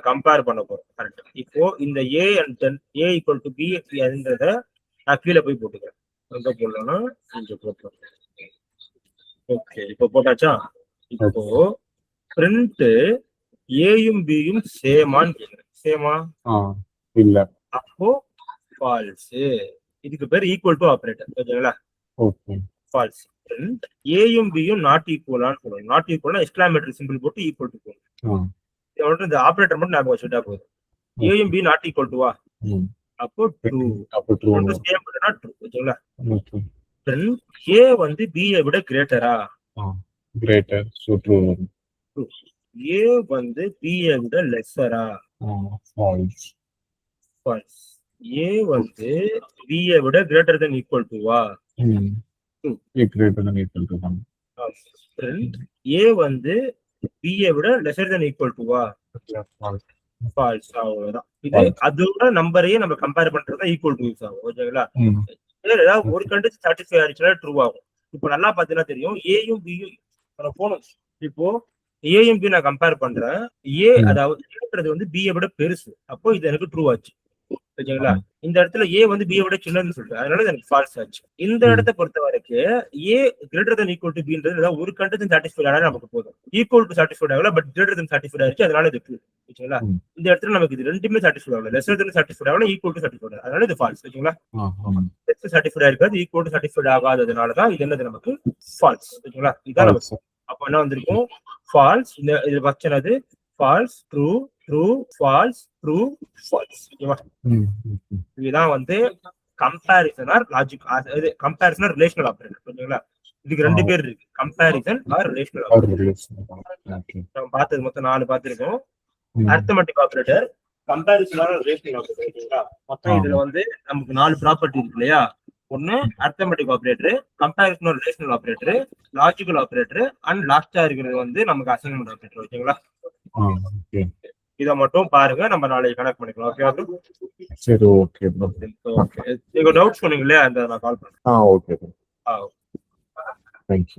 Speaker 1: கம்பேர் பண்ண போறோம். கரெக்ட். இப்போ இந்த A and A equal to B அப்படின்றத நான் கீழே போய் போட்டுக்கிறேன். எங்க போடலாம்னா இங்க போட்டுறேன். ஓகே இப்போ போட்டாச்சா? இப்போ பிரிண்ட் ஏயும் பியும் சேமான்னு கேக்குறேன். சேமா?
Speaker 2: இல்ல.
Speaker 1: அப்போ ஃபால்ஸ். இதுக்கு பேர் ஈக்குவல் டு ஆபரேட்டர் ஓகேங்களா?
Speaker 2: ஓகே.
Speaker 1: ஃபால்ஸ். பிரிண்ட் ஏயும் பியும் நாட் ஈக்குவலான்னு சொல்லணும். நாட் ஈக்குவல்னா எக்ஸ்கிளாமேட்டரி சிம்பிள் போட்டு ஈக்குவல் டு போடணும். இந்த ஆபரேட்டர் மட்டும் ஞாபகம் வச்சுட்டா போதும். ஏயும் பி நாட் ஈக்குவல் டுவா? அப்போ ட்ரூ. சேம் பண்ணா ட்ரூ ஓகேங்களா? பிரிண்ட் ஏ வந்து B ஐ விட கிரேட்டரா?
Speaker 2: கிரேட்டர். So true.
Speaker 1: ஏ வந்து B ஐ விட லெஸ்ஸரா?
Speaker 2: ஃபால்ஸ்.
Speaker 1: ஃபால்ஸ். ஏ வந்து B ஐ விட கிரேட்டர் தென் ஈக்குவல் டுவா?
Speaker 2: கிரேட்டர் தென் ஈக்குவல் டு தான்.
Speaker 1: பிரிண்ட் ஏ வந்து B ஐ விட லெஸ்ஸர் தென் ஈக்குவல் டுவா? ஃபால்ஸ். அவ்வளவுதான். இது அதோட நம்பரையே நம்ம கம்பேர் பண்றதா ஈக்குவல் டு யூஸ் ஆகும் ஓகேங்களா? ஏதாவது ஒரு கண்டிஷன் சாட்டிஸ்ஃபை ஆயிடுச்சுன்னா ட்ரூ ஆகும். இப்போ நல்லா பாத்தீங்கன்னா தெரியும் ஏயும் பியும் போனோம். இப்போ ஏயும் பி நான் கம்பேர் பண்றேன். ஏ அதாவது வந்து B ஐ விட பெருசு. அப்போ இது எனக்கு ட்ரூ ஆச்சு ஓகேங்களா? இந்த இடத்துல ஏ வந்து B ஐ விட சின்னதுன்னு சொல்லிட்டு அதனால எனக்கு ஃபால்ஸ் ஆச்சு. இந்த இடத்தை பொறுத்த வரைக்கும் A greater than equal to பின்றது ஏதாவது ஒரு கண்டிஷன் சாட்டிஸ்ஃபைட் ஆனா நமக்கு போதும். ஈக்குவல் டு சாட்டிஸ்ஃபைட் ஆகல, பட் கிரேட்டர் தென் சாட்டிஸ்ஃபைட் ஆயிடுச்சு. அதனால இது ட்ரூ ஓகேங்களா? இந்த இடத்துல நமக்கு இது ரெண்டுமே சாட்டிஸ்ஃபைட் ஆகல. லெஸ்ஸர் தென் சாட்டிஸ்ஃபைட் ஆகல, ஈக்குவல் டு சாட்டிஸ்ஃபைட் ஆகல. அதனால இது ஃபால்ஸ் ஓகேங்களா? லெஸ் சாட்டிஸ்ஃபைட் ஆயிருக்காது, ஈக்குவல் டு சாட்டிஸ்ஃபைட் ஆகாததுனால தான் இது என்னது நமக்கு ஃபால்ஸ் ஓகேங்களா? இதான் நமக்கு. அப்ப என்ன வந்திருக்கும்? ஃபால்ஸ். இந்த இது வச்சனது false, true, true, false, true, false ஓகேவா? இதுதான் வந்து comparison or logic. Comparison or relational operator ஓகேங்களா? இதுக்கு 2 பேர் இருக்கு, கம்பேரிசன் ஆர் ரிலேஷனல் ஆபரேட்டர். நம்ம பார்த்தது மொத்தம் 4 பார்த்திருக்கோம். Arithmetic operator, comparison or relational operator ஓகேங்களா? மொத்தம் இதுல வந்து நமக்கு 4 ப்ராப்பர்ட்டி இருக்கு இல்லையா? ஒன்னு arithmetic operator, comparison or relational operator, logical operator and லாஸ்டா இருக்கிறது வந்து நமக்கு அசைன்மென்ட் ஆபரேட்டர் ஓகேங்களா? இத மட்டும் பாருங்க, நம்ம நாளைக்கு கனெக்ட் பண்ணிக்கலாம் ஓகே?
Speaker 2: சரி ஓகே ப்ரோ.
Speaker 1: ஓகே. நீங்க டவுட்ஸ் சொன்னீங்களே அந்த நான் கால் பண்றேன்.
Speaker 2: Okay bro.
Speaker 1: தேங்க்ஸ்.